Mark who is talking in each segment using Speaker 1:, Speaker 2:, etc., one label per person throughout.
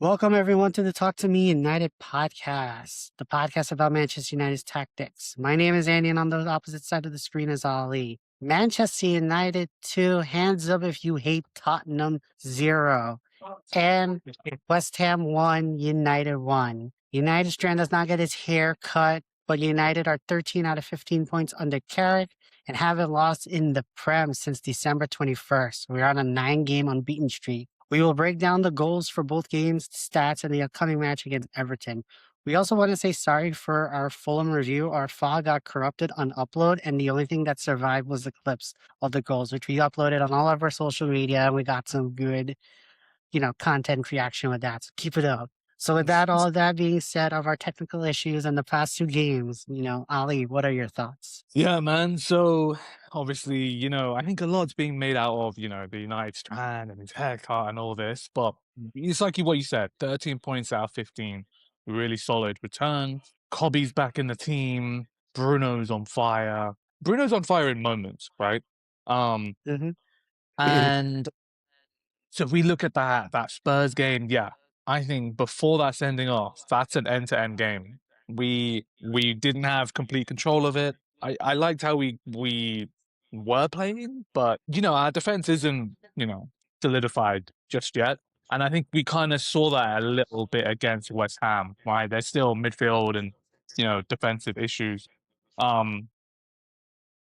Speaker 1: Welcome everyone to the Talk to Me United podcast, the podcast about Manchester United's tactics. My name is Andy, and on the opposite side of the screen is Ali. Manchester United 2, hands up if you hate Tottenham 0. And West Ham 1, United 1. United Strand does not get his hair cut, but United are 13 out of 15 points under Carrick and haven't lost in the Prem since December 21st. We're on a 9-game unbeaten streak. We will break down the goals for both games, stats, and the upcoming match against Everton. We also want to say sorry for our Fulham review. Our file got corrupted on upload, and the only thing that survived was the clips of the goals, which we uploaded on all of our social media, and we got some good, content reaction with that. So keep it up. So with that, all that being said of our technical issues and the past two games, Ali, what are your thoughts?
Speaker 2: Yeah, man. So obviously, I think a lot's being made out of, the United strand and his haircut and all this, but it's like what you said, 13 points out of 15, really solid return. Cobby's back in the team. Bruno's on fire. Bruno's on fire in moments, right? Um,
Speaker 1: Mm-hmm.
Speaker 2: and so if we look at that Spurs game, yeah, I think before that sending off, that's an end-to-end game. We didn't have complete control of it. I liked how we were playing, but our defense isn't solidified just yet. And I think we kind of saw that a little bit against West Ham, right? There's still midfield and defensive issues. Um,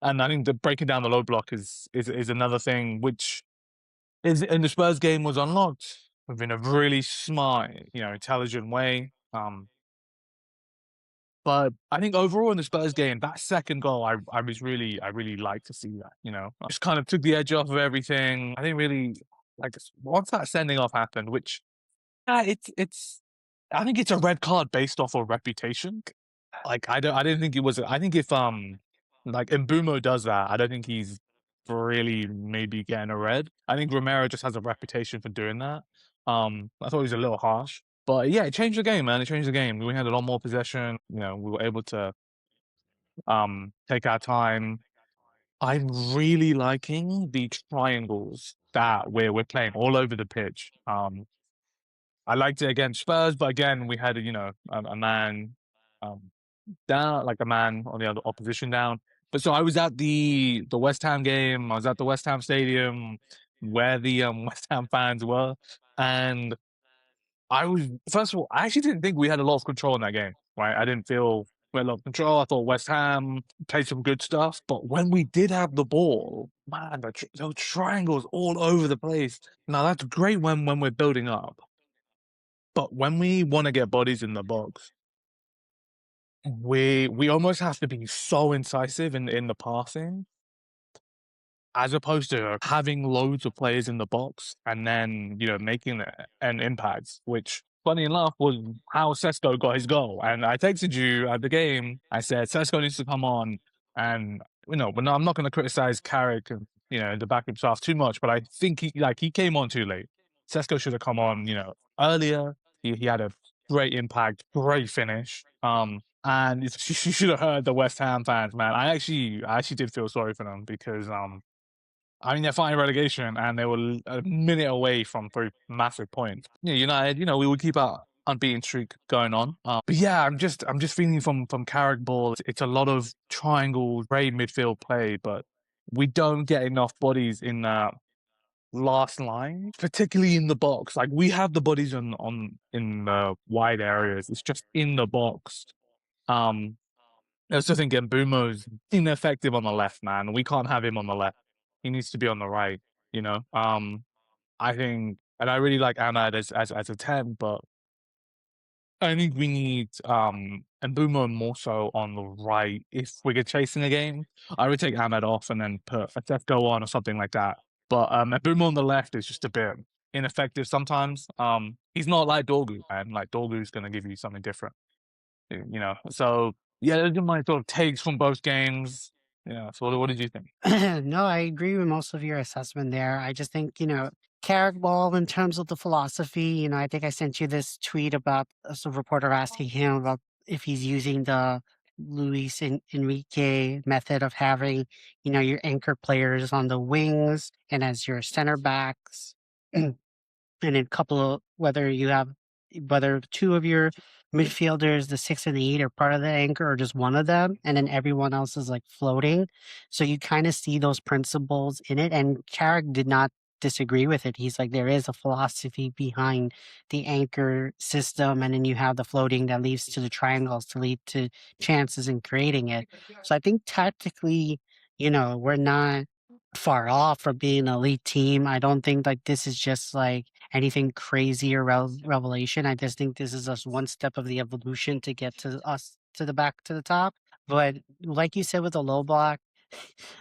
Speaker 2: and I think the breaking down the low block is another thing which is in the Spurs game was unlocked within a really smart, intelligent way. But I think overall in the Spurs game, that second goal, I really like to see that. Just kind of took the edge off of everything. I think really like once that sending off happened, which it's I think it's a red card based off of reputation. Like I didn't think it was. I think if like Mbumo does that, I don't think he's really maybe getting a red. I think Romero just has a reputation for doing that. I thought he was a little harsh, but yeah, it changed the game, man. It changed the game. We had a lot more possession. We were able to take our time. I'm really liking the triangles that we're playing all over the pitch. I liked it against Spurs, but again, we had a man um, down, like a man on the other opposition down. But so I was at the West Ham game. I was at the West Ham stadium where the West Ham fans were, and I was first of all, I actually didn't think we had a lot of control in that game. Right, I didn't feel we had a lot of control. I thought West Ham played some good stuff, but when we did have the ball, man, those triangles all over the place. Now that's great when we're building up, but when we want to get bodies in the box, we almost have to be so incisive in the passing, as opposed to having loads of players in the box and then making an impact. Which, funny enough, was how Sesko got his goal. And I texted you at the game. I said Sesko needs to come on, and but no, I'm not going to criticize Carrick and the backup staff too much, but I think he came on too late. Sesko should have come on earlier. He had a great impact, great finish. And you should have heard the West Ham fans, man. I actually did feel sorry for them because I mean they're fighting relegation and they were a minute away from 3 massive points. Yeah, United, we would keep our unbeaten streak going on. But yeah, I'm just feeling from Carrick ball. It's a lot of triangle, great midfield play, but we don't get enough bodies in that last line, particularly in the box. Like we have the bodies on in the wide areas. It's just in the box. Um, I also think Mbumo's ineffective on the left, man. We can't have him on the left. He needs to be on the right, you know? I think, and I really like Ahmad as a 10, but I think we need Mbumo more so on the right. If we're chasing a game, I would take Ahmad off and then put Go on or something like that. But Mbumo on the left is just a bit ineffective sometimes. He's not like Dorgu, man. Like Dorgu's gonna give you something different. So yeah, those are my sort of takes from both games. Yeah. So what did you think?
Speaker 1: No, I agree with most of your assessment there. I just think, Carrick Ball, in terms of the philosophy, I think I sent you this tweet about a reporter asking him about if he's using the Enrique method of having, your anchor players on the wings and as your center backs, and then couple of whether you have whether two of your midfielders, the 6 and the 8 are part of the anchor or just one of them, and then everyone else is, like, floating. So you kinda see those principles in it, and Carrick did not disagree with it. He's like, "There is a philosophy behind the anchor system, and then you have the floating that leads to the triangles to lead to chances in creating it." So I think tactically, we're not far off from being an elite team. I don't think, like, this is just, like, anything crazy or revelation. I just think this is just one step of the evolution to get to us to the back to the top. But like you said with the low block,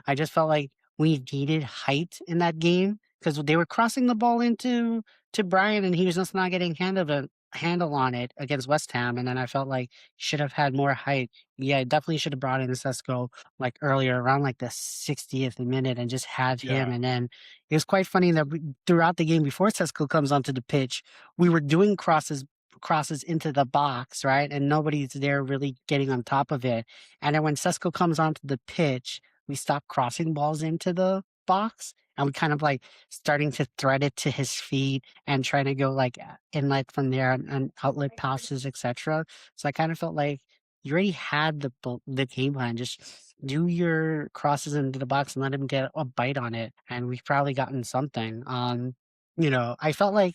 Speaker 1: I just felt like we needed height in that game because they were crossing the ball to Brian, and he was just not getting handle on it against West Ham. And then I felt like should have had more height. Yeah, I definitely should have brought in Sesko like earlier around like the 60th minute and just have him.
Speaker 2: Yeah.
Speaker 1: And then it was quite funny that throughout the game before Sesko comes onto the pitch, we were doing crosses into the box, right? And nobody's there really getting on top of it. And then when Sesko comes onto the pitch, we stop crossing balls into the box and we kind of like starting to thread it to his feet and trying to go like inlet from there and outlet passes, etc. So I kind of felt like you already had the game plan. Just do your crosses into the box and let him get a bite on it, and we've probably gotten something. I felt like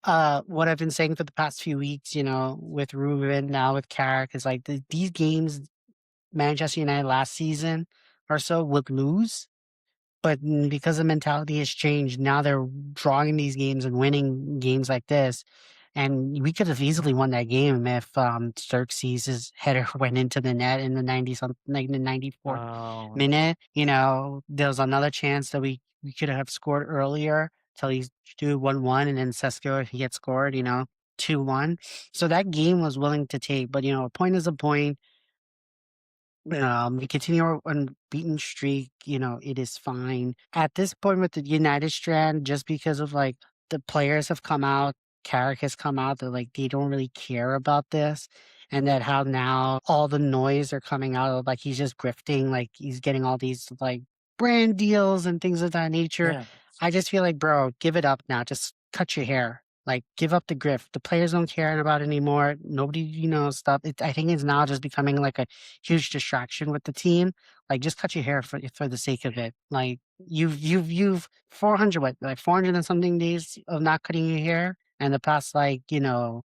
Speaker 1: what I've been saying for the past few weeks, with Ruben, now with Carrick, is like these games Manchester United last season or so would lose, but because the mentality has changed, now they're drawing these games and winning games like this. And we could have easily won that game if Xerxes' header went into the net in the 90 something, like the 94th
Speaker 2: Oh,
Speaker 1: minute. There was another chance that we could have scored earlier till he's do 1-1, and then Sesko he had scored, 2-1. So that game was willing to take, but a point is a point. We continue our unbeaten streak, it is fine. At this point with the United strand, just because of like the players have come out, Carrick has come out that like they don't really care about this. And that how now all the noise are coming out of like he's just grifting, like he's getting all these like brand deals and things of that nature.
Speaker 2: yeah.
Speaker 1: I just feel like, bro, give it up now. Just cut your hair. Like, give up the grift. The players don't care about it anymore. Nobody, stuff. I think it's now just becoming like a huge distraction with the team. Like, just cut your hair for the sake of it. Like, you've 400 what like 400 and something days of not cutting your hair, and the past like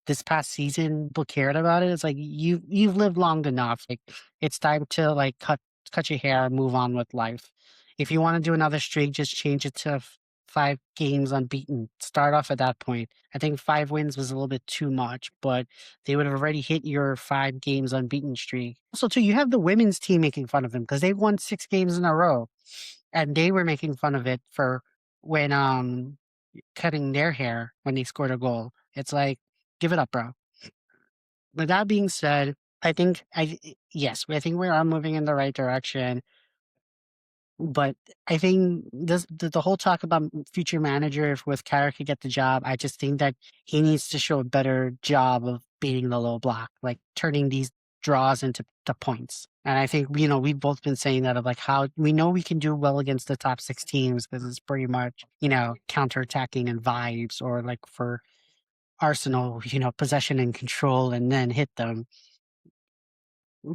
Speaker 1: this past season people cared about it. It's like you've lived long enough. Like, it's time to like cut your hair and move on with life. If you want to do another streak, just change it to 5 games unbeaten. Start off at that point. I think 5 wins was a little bit too much, but they would have already hit your 5 games unbeaten streak. Also, too, you have the women's team making fun of him because they won 6 games in a row, and they were making fun of it for when cutting their hair when they scored a goal. It's like, give it up, bro. With that being said, I think yes, I think we are moving in the right direction. But I think the whole talk about future manager if with Carrick could get the job, I just think that he needs to show a better job of beating the low block, like turning these draws into the points. And I think, we've both been saying that of like how we know we can do well against the top 6 teams because it's pretty much, counterattacking and vibes or like for Arsenal, possession and control and then hit them.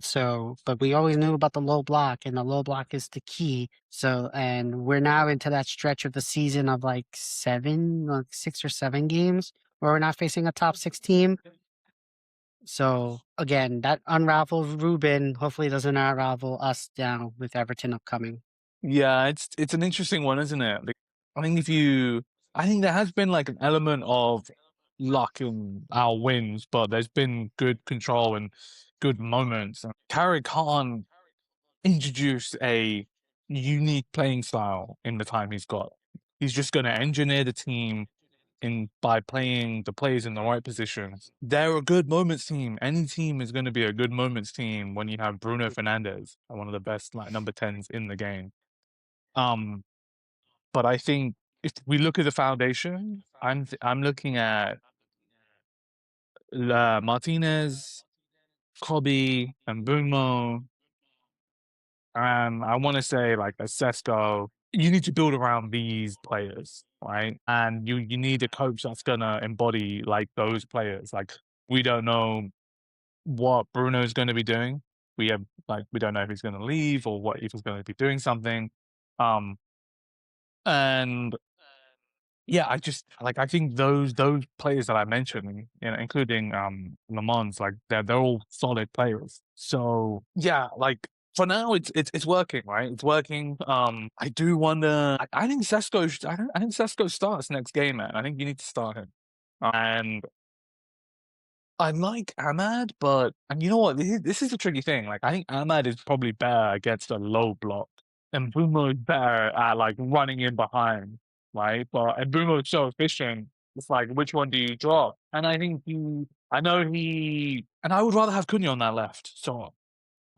Speaker 1: So, but we always knew about the low block, and the low block is the key. So, and we're now into that stretch of the season of like 6 or 7 games where we're not facing a top 6 team. So, again, that unravels Ruben. Hopefully, doesn't unravel us down with Everton upcoming.
Speaker 2: Yeah, it's an interesting one, isn't it? Like, I think I think there has been like an element of luck in our wins, but there's been good control and good moments. And Carrick can't introduce a unique playing style in the time he's got. He's just going to engineer the team in by playing the players in the right positions. They're a good moments team. Any team is going to be a good moments team when you have Bruno Fernandes, one of the best like number 10s in the game. Um, but I think if we look at the foundation, I'm looking at Martinez, Kobe, and Bunmo. I want to say like a Sesko. You need to build around these players. right? And you need a coach that's gonna embody like those players. Like we don't know what Bruno's going to be doing. We don't know if he's going to leave or what if he's going to be doing something. Um, and yeah, I just like I think those players that I mentioned, you know, including Le Mans, like they're all solid players. So yeah, like for now it's working, right? It's working. I do wonder. I think I think Sesko starts next game, man. I think you need to start him. And I like Ahmad, but and you know what? This is a tricky thing. Like, I think Ahmad is probably better against a low block, and Bruno is better at like running in behind, right? But and Bruno is so efficient. It's like, which one do you drop? And I think I know and I would rather have Cunha on that left. So,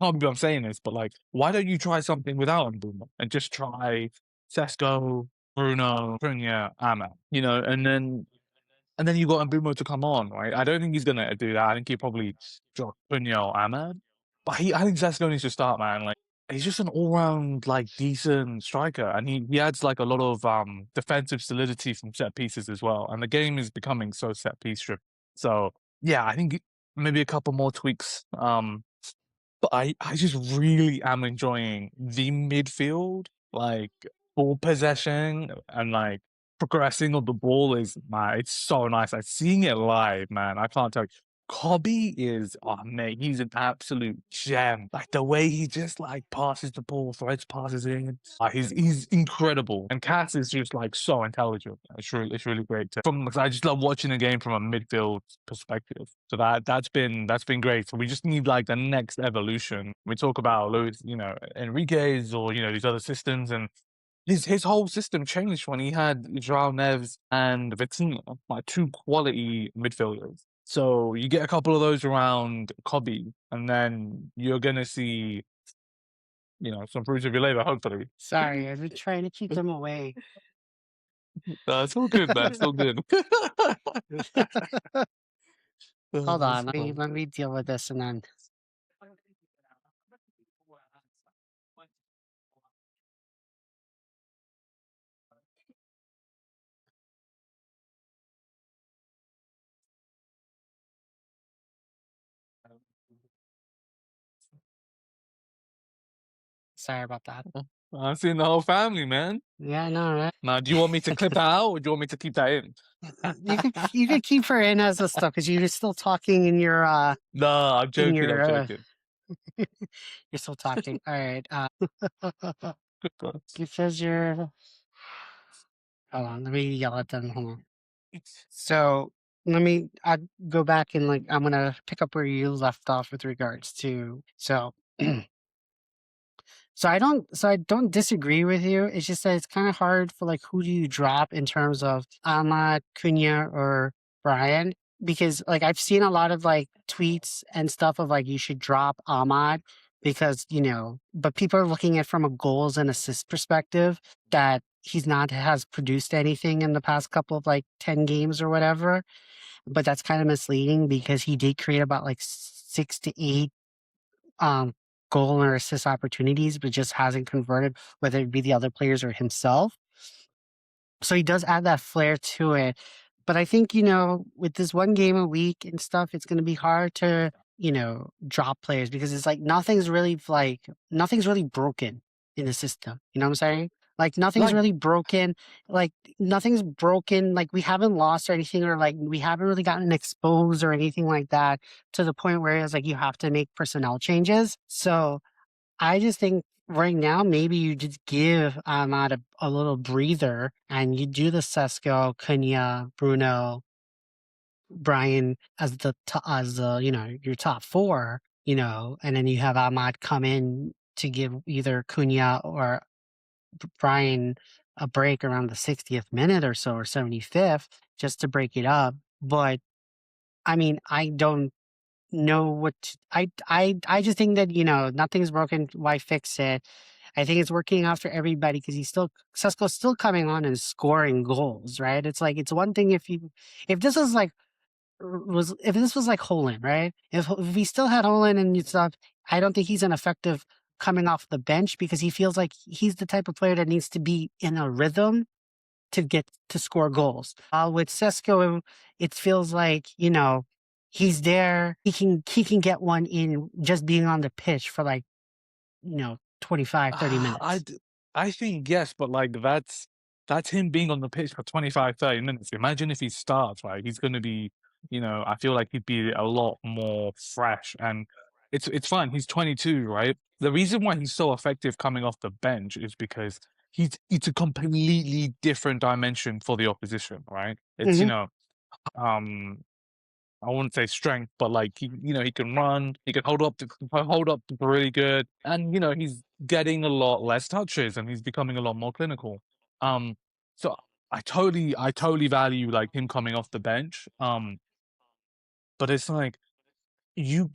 Speaker 2: I can't believe I'm saying this, but like, why don't you try something without Bruno and just try Sesko, Bruno, Cunha, Ahmad, you know, and then you got Mbumo to come on, right? I don't think he's gonna do that. I think he probably drop Cunha or Ahmad. But I think Sesko needs to start, man. Like he's just an all-round, like decent striker. And he adds like a lot of defensive solidity from set pieces as well. And the game is becoming so set piece driven. So yeah, I think maybe a couple more tweaks. But I just really am enjoying the midfield, like ball possession and like progressing of the ball is man, it's so nice. Like seeing it live, man. I can't tell you. Kobe is oh mate, he's an absolute gem. Like the way he just like passes the ball, threads passes in. He's incredible. And Cass is just like so intelligent. It's really great to from because I just love watching the game from a midfield perspective. So that's been great. So we just need like the next evolution. We talk about Luis, you know, Enrique's or you know these other systems and his whole system changed when he had João Neves and Vitinha, like two quality midfielders. So you get a couple of those around Kobe, and then you're gonna see, you know, some fruits of your labor, hopefully.
Speaker 1: Sorry, I've been trying to keep them away.
Speaker 2: No, it's all good, man. It's all good.
Speaker 1: Hold
Speaker 2: It's
Speaker 1: on,
Speaker 2: fine.
Speaker 1: let me deal with this and then sorry about that.
Speaker 2: I've seen the whole family, man.
Speaker 1: Yeah, I know, right?
Speaker 2: Now, do you want me to clip that out or do you want me to keep that in?
Speaker 1: You could keep her in as a stuff because you're still talking
Speaker 2: No, I'm
Speaker 1: in
Speaker 2: joking. I'm
Speaker 1: your
Speaker 2: joking.
Speaker 1: you're still talking. All right.
Speaker 2: Good God.
Speaker 1: Because you're hold on, let me yell at them. Hold on. So let me I go back and like I'm gonna pick up where you left off with regards to so I don't disagree with you. It's just that it's kind of hard for like who do you drop in terms of Ahmad, Cunha, or Brian because like I've seen a lot of like tweets and stuff of like you should drop Ahmad because you know, but people are looking at from a goals and assist perspective that he's not has produced anything in the past couple of like 10 games or whatever. But that's kind of misleading because he did create about like 6 to 8 um, goal or assist opportunities, but just hasn't converted, whether it be the other players or himself. So he does add that flair to it. But I think, you know, with this one game a week and stuff, it's going to be hard to, you know, drop players because it's like nothing's really broken in the system. You know what I'm saying? Like nothing's
Speaker 2: Like,
Speaker 1: really broken. Like nothing's broken. Like we haven't lost or anything, or like we haven't really gotten exposed or anything like that to the point where it's like you have to make personnel changes. So I just think right now, maybe you just give Ahmad a little breather and you do the Sesko, Cunha, Bruno, Brian as as the, you know, your top four, you know, and then you have Ahmad come in to give either Cunha or Brian a break around the 60th minute or so or 75th just to break it up. But I mean, I don't know I just think that, you know, nothing's broken, why fix it? I think it's working out for everybody because he's still Sesko's still coming on and scoring goals, right? It's like it's one thing if this was like if this was like Holland, right? If he still had Holland and stuff, I don't think he's an effective coming off the bench because he feels like he's the type of player that needs to be in a rhythm to get to score goals. With Sesko, it feels like, he's there. He can get one in just being on the pitch for like, 25, 30
Speaker 2: Ah,
Speaker 1: minutes.
Speaker 2: I think yes, but, like, that's him being on the pitch for 25, 30 minutes. Imagine if he starts, right? He's gonna be, I feel like he'd be a lot more fresh, and it's fine. He's 22, right? The reason why he's so effective coming off the bench is because it's a completely different dimension for the opposition, right? It's,
Speaker 1: Hmm.
Speaker 2: um I wouldn't say strength, but like he can run, he can hold up really good, and he's getting a lot less touches, and he's becoming a lot more clinical. Um, so I totally value like him coming off the bench. But it's like you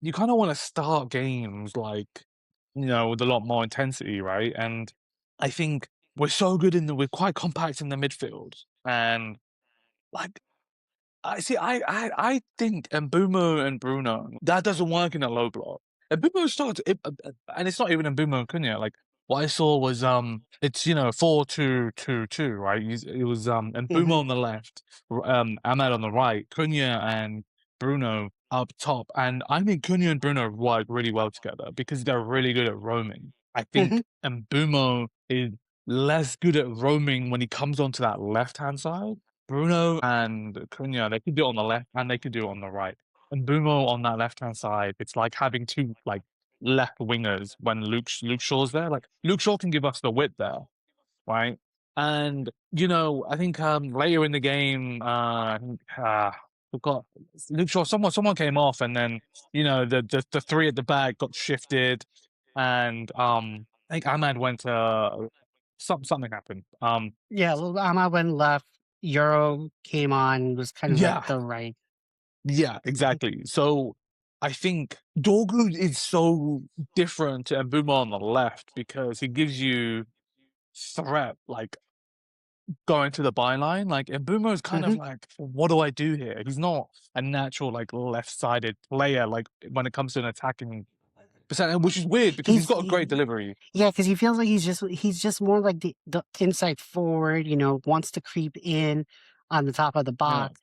Speaker 2: you kind of want to start games like with a lot more intensity, right? And I think we're quite compact in the midfield, and like I think Mbeumo and Bruno, that doesn't work in a low block. Mbeumo starts and it's not even Mbeumo and Cunha, like, what I saw was, it's, 4-2-2-2, right? It was,
Speaker 1: Hmm.
Speaker 2: Mbeumo on the left, Ahmad on the right, Cunha and Bruno up top, and I think Cunha and Bruno work really well together because they're really good at roaming. I
Speaker 1: Hmm.
Speaker 2: think Mbeumo is less good at roaming when he comes onto that left-hand side. Bruno and Cunha, they could do it on the left and they could do it on the right. And Bumo on that left-hand side, it's like having two like left wingers when Luke Shaw's there. Like Luke Shaw can give us the width there, right? And I think later in the game, I think forgot Luke Shaw. Someone came off, and then the three at the back got shifted, and I think Ahmad went to something happened.
Speaker 1: Yeah, Lama went left. Euro came on, was kind of like
Speaker 2: Yeah,
Speaker 1: the right.
Speaker 2: Yeah,
Speaker 1: Mhm.
Speaker 2: exactly. So I think Dorgu is so different to Mbuma on the left because he gives you threat, like going to the byline. Like Mbuma is kind of
Speaker 1: Mhm.
Speaker 2: like, what do I do here? He's not a natural like left-sided player, like when it comes to an attacking percent, which is weird because he's
Speaker 1: He's
Speaker 2: got a great delivery.
Speaker 1: Yeah, because he feels like he's just more like the inside forward, wants to creep in on the top of the
Speaker 2: Yeah.
Speaker 1: box,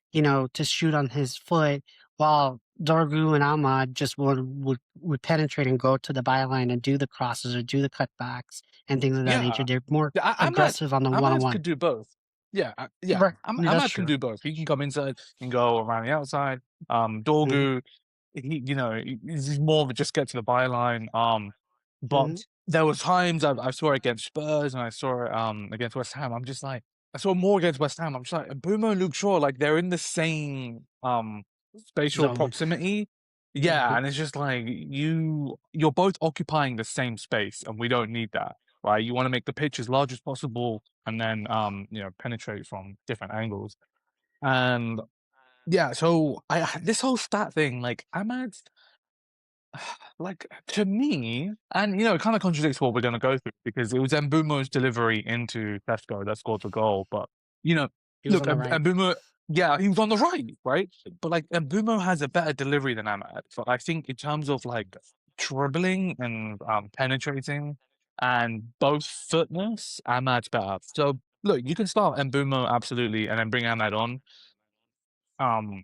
Speaker 1: to shoot on his foot, while Dorgu and Ahmad just would penetrate and go to the byline and do the crosses or do the cutbacks and things of that nature.
Speaker 2: Yeah.
Speaker 1: They're more
Speaker 2: Yeah,
Speaker 1: aggressive on the one on
Speaker 2: Ahmad could
Speaker 1: one.
Speaker 2: do both. Yeah,
Speaker 1: Right. That's
Speaker 2: Ahmad can
Speaker 1: true.
Speaker 2: do both. He can come inside, he can go around the outside.
Speaker 1: Hmm.
Speaker 2: Dorgu, he's more of a just get to the byline.
Speaker 1: Hmm.
Speaker 2: But there was times I saw it against Spurs and I saw it against West Ham. I'm just like I saw more against West Ham. I'm just like Mbeumo and Luke Shaw, like they're in the same spatial
Speaker 1: Zone.
Speaker 2: proximity. Yeah,
Speaker 1: Hmm.
Speaker 2: and it's just like you're both occupying the same space, and we don't need that, right? You want to make the pitch as large as possible, and then penetrate from different angles. And yeah, so I this whole stat thing, like Ahmad's like, to me, and it kind of contradicts what we're going to go through because it was Mbumo's delivery into Tesco that scored the goal. But you know,
Speaker 1: He was
Speaker 2: look,
Speaker 1: on the right.
Speaker 2: Mbumo, yeah, he was on the right? But like Mbumo has a better delivery than Ahmad. But I think in terms of like dribbling and penetrating and both footness, Ahmad's better. So look, you can start Mbumo absolutely, and then bring Ahmad on. Um,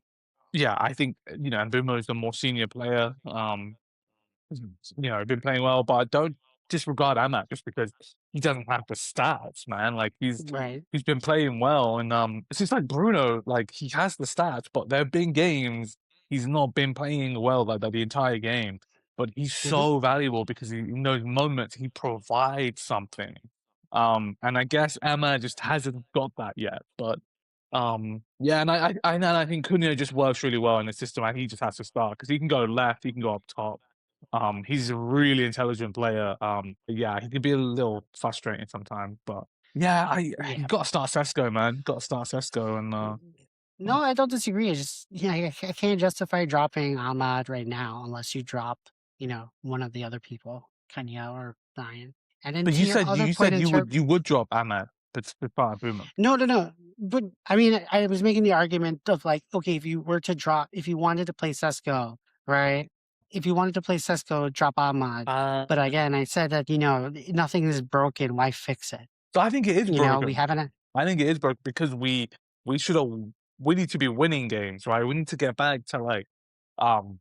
Speaker 2: yeah, I think Mbumo is the more senior player. Been playing well, but don't disregard Amak just because he doesn't have the stats, man. Like
Speaker 1: Right.
Speaker 2: he's been playing well, and it's just like Bruno, like he has the stats, but there have been games he's not been playing well like the entire game. But he's
Speaker 1: Hmm.
Speaker 2: so valuable because in those moments he provides something. And I guess Emma just hasn't got that yet. But yeah, and I think Cunha just works really well in the system, and he just has to start because he can go left, he can go up top. He's a really intelligent player. Yeah, he can be a little frustrating sometimes, but yeah, I you
Speaker 1: Yeah.
Speaker 2: got to start Sesko, man. Got to start Sesko, and
Speaker 1: No, I don't disagree. It's just, I can't justify dropping Ahmad right now unless you drop, one of the other people, Kenya or Ryan. And then
Speaker 2: but
Speaker 1: to your other
Speaker 2: you
Speaker 1: point
Speaker 2: said
Speaker 1: in terms,
Speaker 2: you would drop Ahmad, but to start Boomer.
Speaker 1: no, no, no. But I mean, I was making the argument of like, okay, if you wanted to play Sesko, right? If you wanted to play Sesko, drop Ahmad.
Speaker 2: Uh,
Speaker 1: But again, I said that, nothing is broken. Why fix it?
Speaker 2: so I think it is
Speaker 1: We
Speaker 2: broken.
Speaker 1: haven't.
Speaker 2: I think it is broke because we should have we need to be winning games, right? We need to get back to um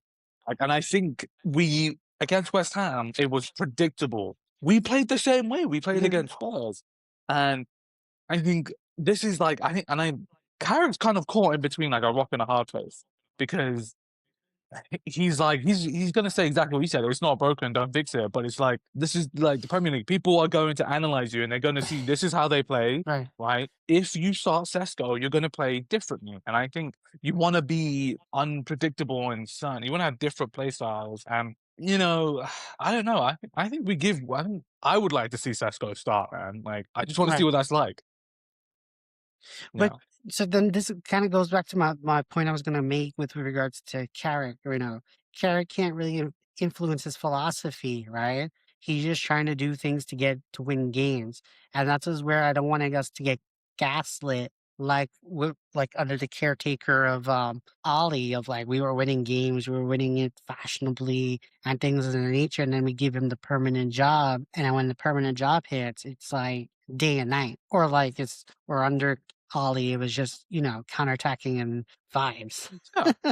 Speaker 2: and I think we against West Ham, it was predictable. We played the same way we played
Speaker 1: Mhm.
Speaker 2: against Spurs. And I think this is like I think and I Carrick's kind of caught in between like a rock and a hard place because he's like he's gonna say exactly what you said. It's not broken, don't fix it. But it's like this is like the Premier League. People are going to analyze you and they're gonna see this is how they play,
Speaker 1: Right.
Speaker 2: right? If you start Sesko, you're gonna play differently. And I think you wanna be unpredictable and certain. You wanna have different play styles. And I don't know. I think we give I think I would like to see Sesko start, man. Like I just want to see
Speaker 1: Right.
Speaker 2: what that's like. You
Speaker 1: But
Speaker 2: know.
Speaker 1: so then this kind of goes back to my point I was going to make with regards to Carrick. Carrick can't really influence his philosophy, right? He's just trying to do things to win games, and that's is where I don't want us to get gaslit, like under the caretaker of Ollie, of like we were winning games, we were winning it fashionably and things of that nature, and then we give him the permanent job, and then when the permanent job hits, it's like day and night, or like it's or under Ollie, it was just, counterattacking and vibes.
Speaker 2: Yeah. Yeah.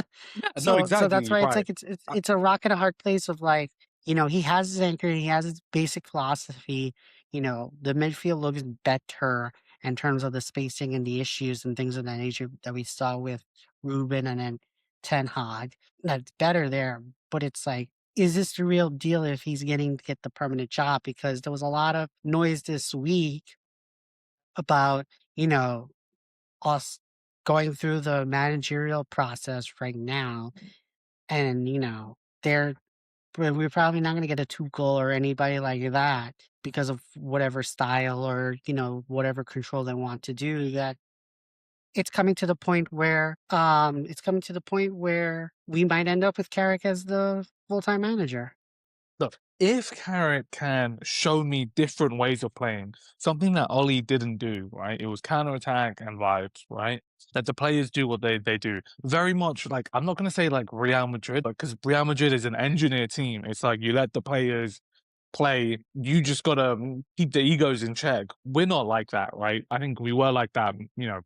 Speaker 2: No.
Speaker 1: So that's
Speaker 2: Exactly.
Speaker 1: why it's
Speaker 2: Right.
Speaker 1: like it's a rock and a hard place of like, he has his anchor, he has his basic philosophy, the midfield looks better in terms of the spacing and the issues and things of that nature that we saw with Ruben and then Ten Hag. That's better there, but it's like, is this the real deal if he's getting to get the permanent job? Because there was a lot of noise this week about, you know, us going through the managerial process right now, and we're probably not going to get a Tuchel or anybody like that because of whatever style or whatever control they want to do. That it's coming to the point where we might end up with Carrick as the full-time manager.
Speaker 2: Look, if Carrot can show me different ways of playing, something that Ollie didn't do, right? It was counterattack and vibes, right? That the players do what they do. Very much like I'm not gonna say like Real Madrid, because Real Madrid is an engineer team. It's like you let the players play, you just gotta keep the egos in check. We're not like that, right? I think we were like that,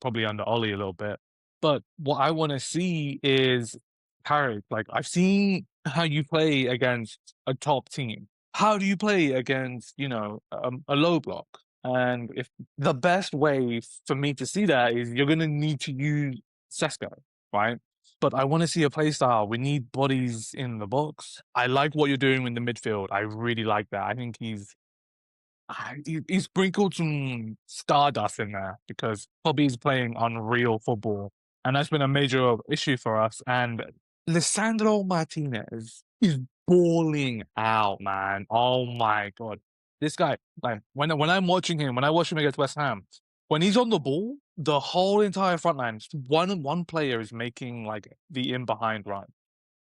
Speaker 2: probably under Ollie a little bit. But what I want to see is Carrick. Like I've seen how you play against a top team. How do you play against, a low block? And if the best way for me to see that is you're gonna need to use Sesko, right? But I want to see a play style. We need bodies in the box. I like what you're doing in the midfield. I really like that. I think he's sprinkled some stardust in there because Bobby's playing unreal football, and that's been a major issue for us. And Lisandro Martinez is balling out, man. Oh my god, this guy! Like when I'm watching him, when I watch him against West Ham, when he's on the ball, the whole entire front line, one player is making like the in behind run,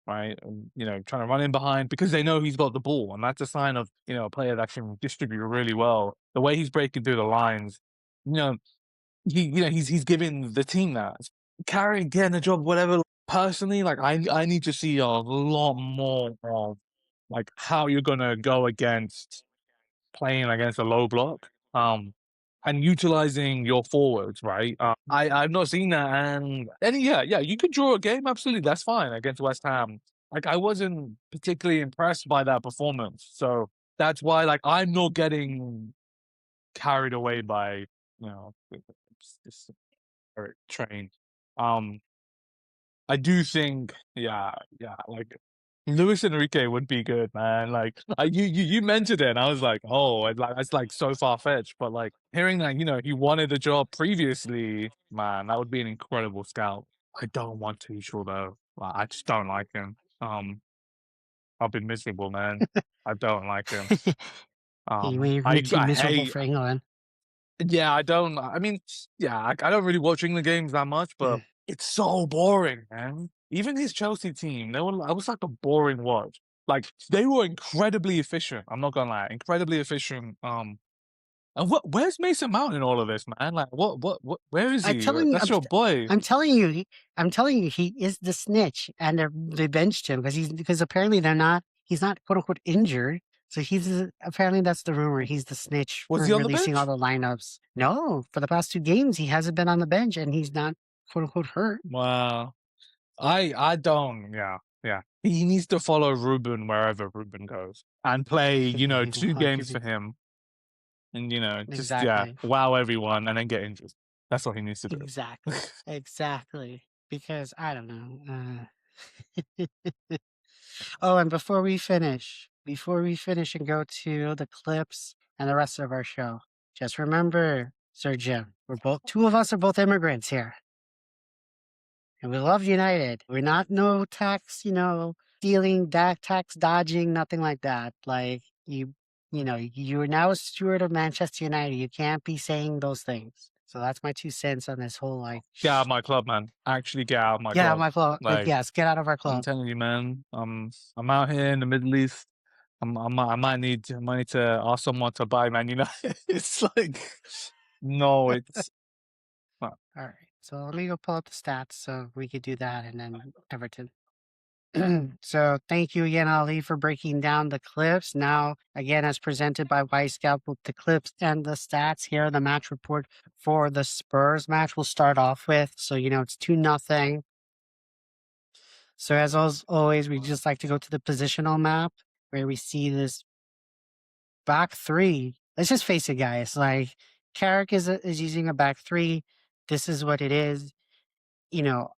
Speaker 2: right? And, trying to run in behind because they know he's got the ball, and that's a sign of a player that can distribute really well. The way he's breaking through the lines, you know, he's giving the team that carrying getting a job, whatever. Personally, like I need to see a lot more of like how you're gonna go against playing against a low block, and utilizing your forwards, right? I've not seen that, and yeah, you could draw a game, absolutely, that's fine against West Ham. Like I wasn't particularly impressed by that performance, so that's why like I'm not getting carried away by this train. Um, I do think, yeah, like Luis Enrique would be good, man. Like you mentioned it, and I was like, oh, it's like so far fetched. But like hearing that, he wanted the job previously, man, that would be an incredible scout. I don't want Tuchel though. Like, I just don't like him. I've been miserable, man. I don't like him.
Speaker 1: He makes you
Speaker 2: I
Speaker 1: miserable
Speaker 2: hate
Speaker 1: for England.
Speaker 2: yeah, I don't. I mean, yeah, I don't really watch England games that much, but it's so boring, man. Even his Chelsea team, I was like a boring watch. Like they were incredibly efficient. I'm not gonna lie, incredibly efficient. And where's Mason Mount in all of this, man? Like, where is
Speaker 1: I'm
Speaker 2: he?
Speaker 1: telling you,
Speaker 2: That's your boy.
Speaker 1: I'm telling you, I'm telling you, he is the snitch, and they benched him because apparently he's not quote unquote injured. So apparently that's the rumor. He's the snitch
Speaker 2: Was
Speaker 1: for
Speaker 2: he on the
Speaker 1: releasing all
Speaker 2: bench?
Speaker 1: the lineups. No, for the past 2 games, he hasn't been on the bench and he's not quote unquote hurt.
Speaker 2: Wow. I don't. Yeah, yeah. He needs to follow Ruben wherever Ruben goes and play, two
Speaker 1: Well,
Speaker 2: games for him, and just
Speaker 1: exactly.
Speaker 2: wow everyone, and then get injured. That's what he needs to do.
Speaker 1: Exactly. Exactly. Because I don't know. Oh, and before we finish and go to the clips and the rest of our show, just remember, Sir Jim, two of us are both immigrants here. And we love United. We're not no tax, stealing, tax dodging, nothing like that. Like you are now a steward of Manchester United. You can't be saying those things. So that's my 2 cents on this whole like
Speaker 2: Get out of my club, man. Actually, get out of my
Speaker 1: get out of
Speaker 2: club.
Speaker 1: my club. Like,
Speaker 2: Like
Speaker 1: yes, get out of our
Speaker 2: I'm
Speaker 1: club.
Speaker 2: telling you, man. I'm out here in the Middle East. I might need to ask someone to buy Man United. It's like, no, it's
Speaker 1: All right. So let me go pull up the stats so we could do that and then Everton. So thank you again, Ali, for breaking down the clips. Now, again, as presented by White Scout with the clips and the stats here, the match report for the Spurs match we'll start off with. So, it's 2-0. So as always, we just like to go to the positional map where we see this back three. Let's just face it, guys. Like, Carrick is using a back three. This is what it is. You know,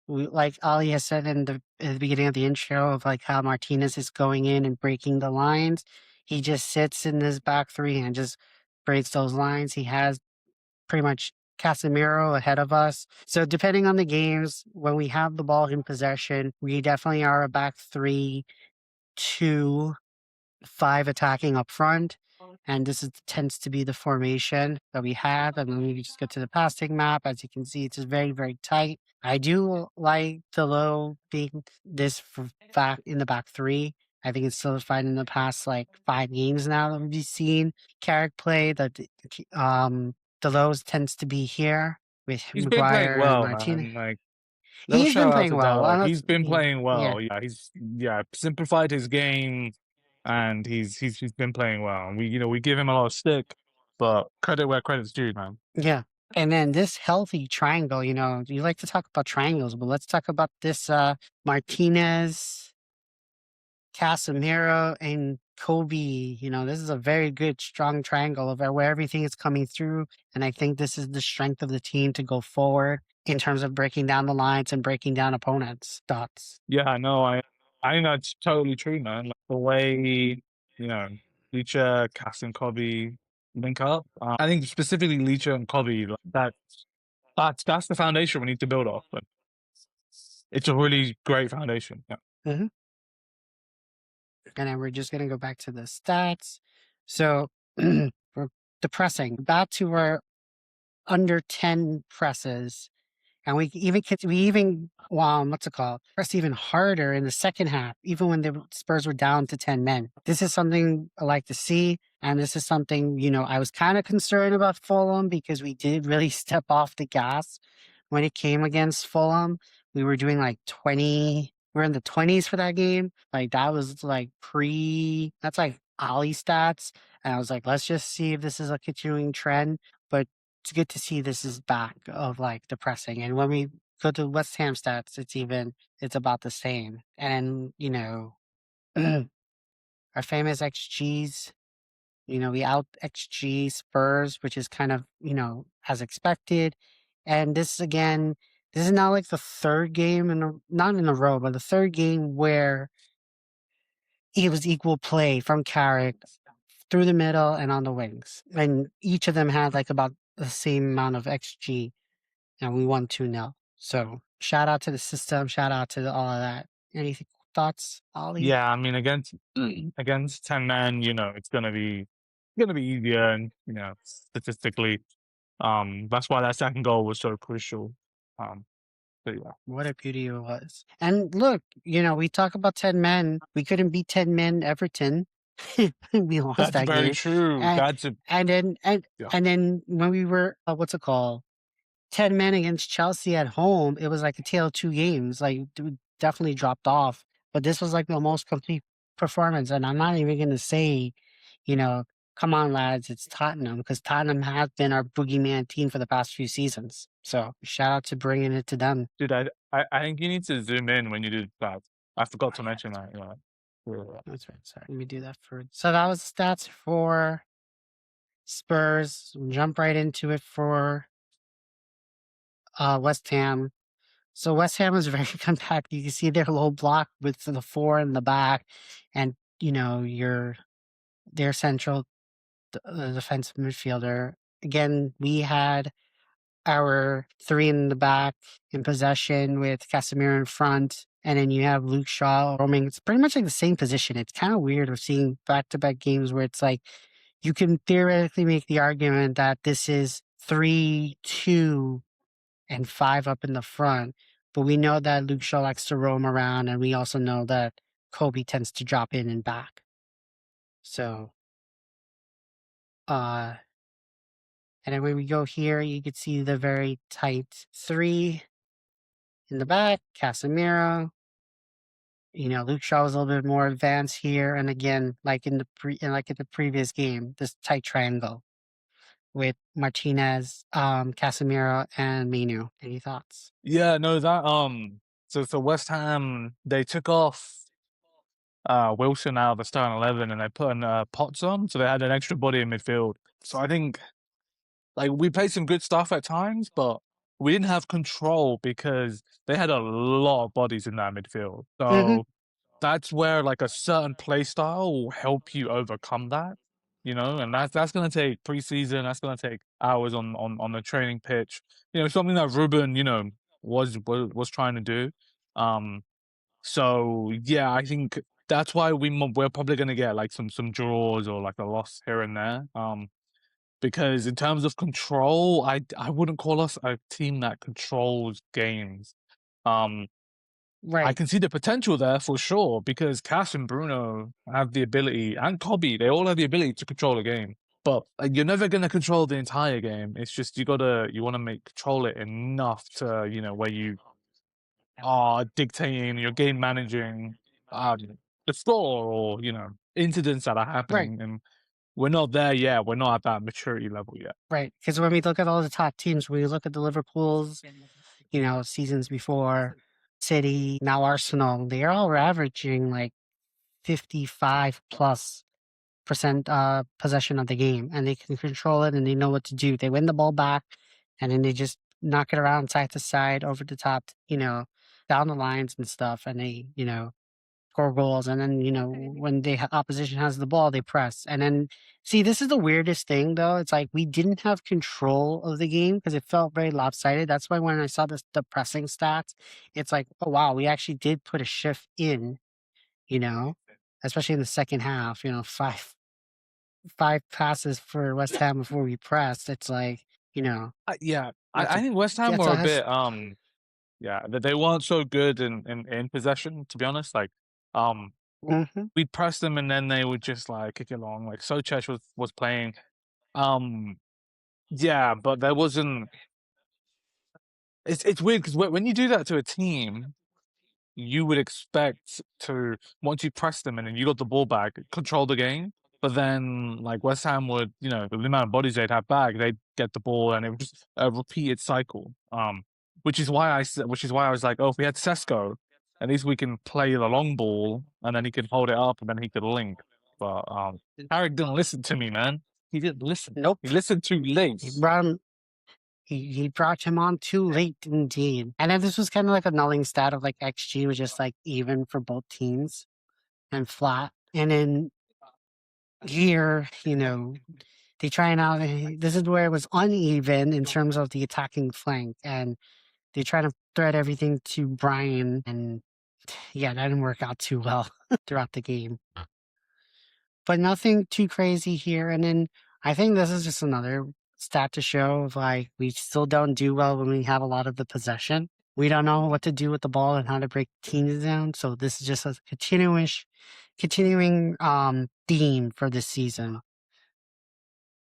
Speaker 1: like Ali has said in the beginning of the intro of like how Martinez is going in and breaking the lines. He just sits in this back three and just breaks those lines. He has pretty much Casemiro ahead of us. So depending on the games, when we have the ball in possession, we definitely are a back three, 2-5 attacking up front. And tends to be the formation that we have. And then we just go to the passing map. As you can see, it's just very, very tight. I do like the low being back in the back three. I think it's solidified in the past like 5 games now that we've seen Carrick play. The lows tends to be here with
Speaker 2: he's been playing
Speaker 1: Maguire and
Speaker 2: well,
Speaker 1: Martinez.
Speaker 2: man. Like, little
Speaker 1: He's been
Speaker 2: shout out
Speaker 1: playing
Speaker 2: to
Speaker 1: well.
Speaker 2: Delo.
Speaker 1: I'm not,
Speaker 2: He's been playing
Speaker 1: yeah,
Speaker 2: well. Yeah, he's simplified his game, and he's been playing well. And we give him a lot of stick, but credit where credit's due, man.
Speaker 1: yeah. And then this healthy triangle, you like to talk about triangles, but let's talk about this Martinez, Casemiro, and Kobe. This is a very good, strong triangle of where everything is coming through. And I think this is the strength of the team to go forward in terms of breaking down the lines and breaking down opponents' thoughts.
Speaker 2: Yeah, I know. I think that's totally true, man. Like, the way Leacher, Cass, and Kobe link up. I think specifically Leacher and Kobe, like, that's the foundation we need to build off. But it's a really great foundation. Yeah.
Speaker 1: Mhm. And then we're just going to go back to the stats. So for the pressing, back to our under 10 presses. And what's it called? Pressed even harder in the second half, even when the Spurs were down to 10 men. This is something I like to see. And this is something, I was kind of concerned about Fulham because we did really step off the gas when it came against Fulham. We were doing like 20, we're in the 20s for that game. Like that was like that's like Ali stats. And I was like, let's just see if this is a continuing trend. But it's good to see this is back of like the pressing. And when we go to West Ham stats, it's about the same. And our famous XGs, we out XG Spurs, which is kind of, as expected. And this is now like the third game not in a row, but the third game where it was equal play from Carrick through the middle and on the wings. And each of them had like about the same amount of XG and we won 2-0. So shout out to the system, shout out to all of that. Any thoughts, Ollie?
Speaker 2: Yeah, I mean against 10 men, it's gonna be easier, and statistically, that's why that second goal was so crucial. But yeah,
Speaker 1: What a beauty it was. And look, we talk about 10 men. We couldn't beat 10 men Everton. We lost
Speaker 2: that's
Speaker 1: that
Speaker 2: very
Speaker 1: game.
Speaker 2: true.
Speaker 1: And
Speaker 2: That's a
Speaker 1: and then
Speaker 2: Yeah.
Speaker 1: and then when we were what's it called? 10 men against Chelsea at home, it was like a tale of two games. Like we definitely dropped off. But this was like the most complete performance, and I'm not even gonna say, you know, "Come on, lads, it's Tottenham," because Tottenham has been our boogeyman team for the past few seasons. So, shout out to bringing it to them.
Speaker 2: Dude, I think you need to zoom in when you do that. I forgot to mention that, yeah. Yeah.
Speaker 1: That's right, sorry, let me do that for so that was the stats for Spurs. We'll jump right into it for, West Ham. So West Ham is very compact. You can see their low block with the 4 in the back and, their central defensive midfielder. Again, we had our 3 in the back in possession with Casemiro in front, and then you have Luke Shaw roaming. It's pretty much like the same position. It's kind of weird of seeing back-to-back games where it's like you can theoretically make the argument that this is 3-2 and 5 up in the front, but we know that Luke Shaw likes to roam around, and we also know that Kobe tends to drop in and back. So, uh, and then when we go here, you can see the very tight 3 in the back, Casemiro. Luke Shaw was a little bit more advanced here, and again, like in the previous game, this tight triangle with Martinez, Casemiro, and Menu. Any thoughts?
Speaker 2: Yeah, no, that, so West Ham, they took off Wilson out of the starting 11 and they put in Potts on, so they had an extra body in midfield. So I think like we played some good stuff at times, but we didn't have control because they had a lot of bodies in that midfield.
Speaker 1: Hmm.
Speaker 2: So that's where like a certain play style will help you overcome that, and that's gonna take preseason, that's gonna take hours on the training pitch. Something that Ruben, was trying to do. Um so yeah, I think that's why we're probably gonna get like some draws or like a loss here and there. Because in terms of control, I wouldn't call us a team that controls games. Um, I
Speaker 1: Right.
Speaker 2: can see the potential there for sure because Cass and Bruno have the ability, and Kobe, they all have the ability to control a game. But you're never gonna control the entire game. It's just you wanna make control it enough to where you are dictating, you're game managing um, the score or incidents that are
Speaker 1: Right.
Speaker 2: happening, and we're not there yet. We're not at that maturity level yet.
Speaker 1: Right. Because when we look at all the top teams, we look at the Liverpools, seasons before, City, now Arsenal, they're all averaging like 55 plus percent possession of the game, and they can control it and they know what to do. They win the ball back and then they just knock it around side to side, over the top, down the lines and stuff, and they, score goals. And then, when the opposition has the ball, they press. And then, see, this is the weirdest thing though. It's like we didn't have control of the game because it felt very lopsided. That's why when I saw the pressing stats, it's like, oh wow, we actually did put a shift in, you know, especially in the second half, five passes for West Ham before we pressed. It's like,
Speaker 2: Yeah,
Speaker 1: that's
Speaker 2: I
Speaker 1: a
Speaker 2: think West Ham
Speaker 1: that's
Speaker 2: were
Speaker 1: a
Speaker 2: a
Speaker 1: has
Speaker 2: bit yeah, they weren't so good in possession, to be honest. Like um
Speaker 1: mhm.
Speaker 2: we pressed them and then they would just like kick it along. Like Sochech was playing. Um yeah, but there wasn't it's weird because when you do that to a team, you would expect to once you press them and then you got the ball back, control the game. But then, like West Ham would, the amount of bodies they'd have back, they'd get the ball, and it was just a repeated cycle. Which is why I was like, oh, if we had Sesko, at least we can play the long ball, and then he can hold it up, and then he could link. But Carrick didn't listen to me, man. He didn't listen.
Speaker 1: Nope.
Speaker 2: He listened too late.
Speaker 1: He brought him he brought him on too late indeed. And then this was kind of like a nulling stat of like XG was just like even for both teams and flat. And then here, they try and out this is where it was uneven in terms of the attacking flank, and they try to thread everything to Brian, and yeah, that didn't work out too well throughout the game. But nothing too crazy here. And then I think this is just another stat to show of like we still don't do well when we have a lot of the possession. We don't know what to do with the ball and how to break teams down. So this is just a continuing theme for this season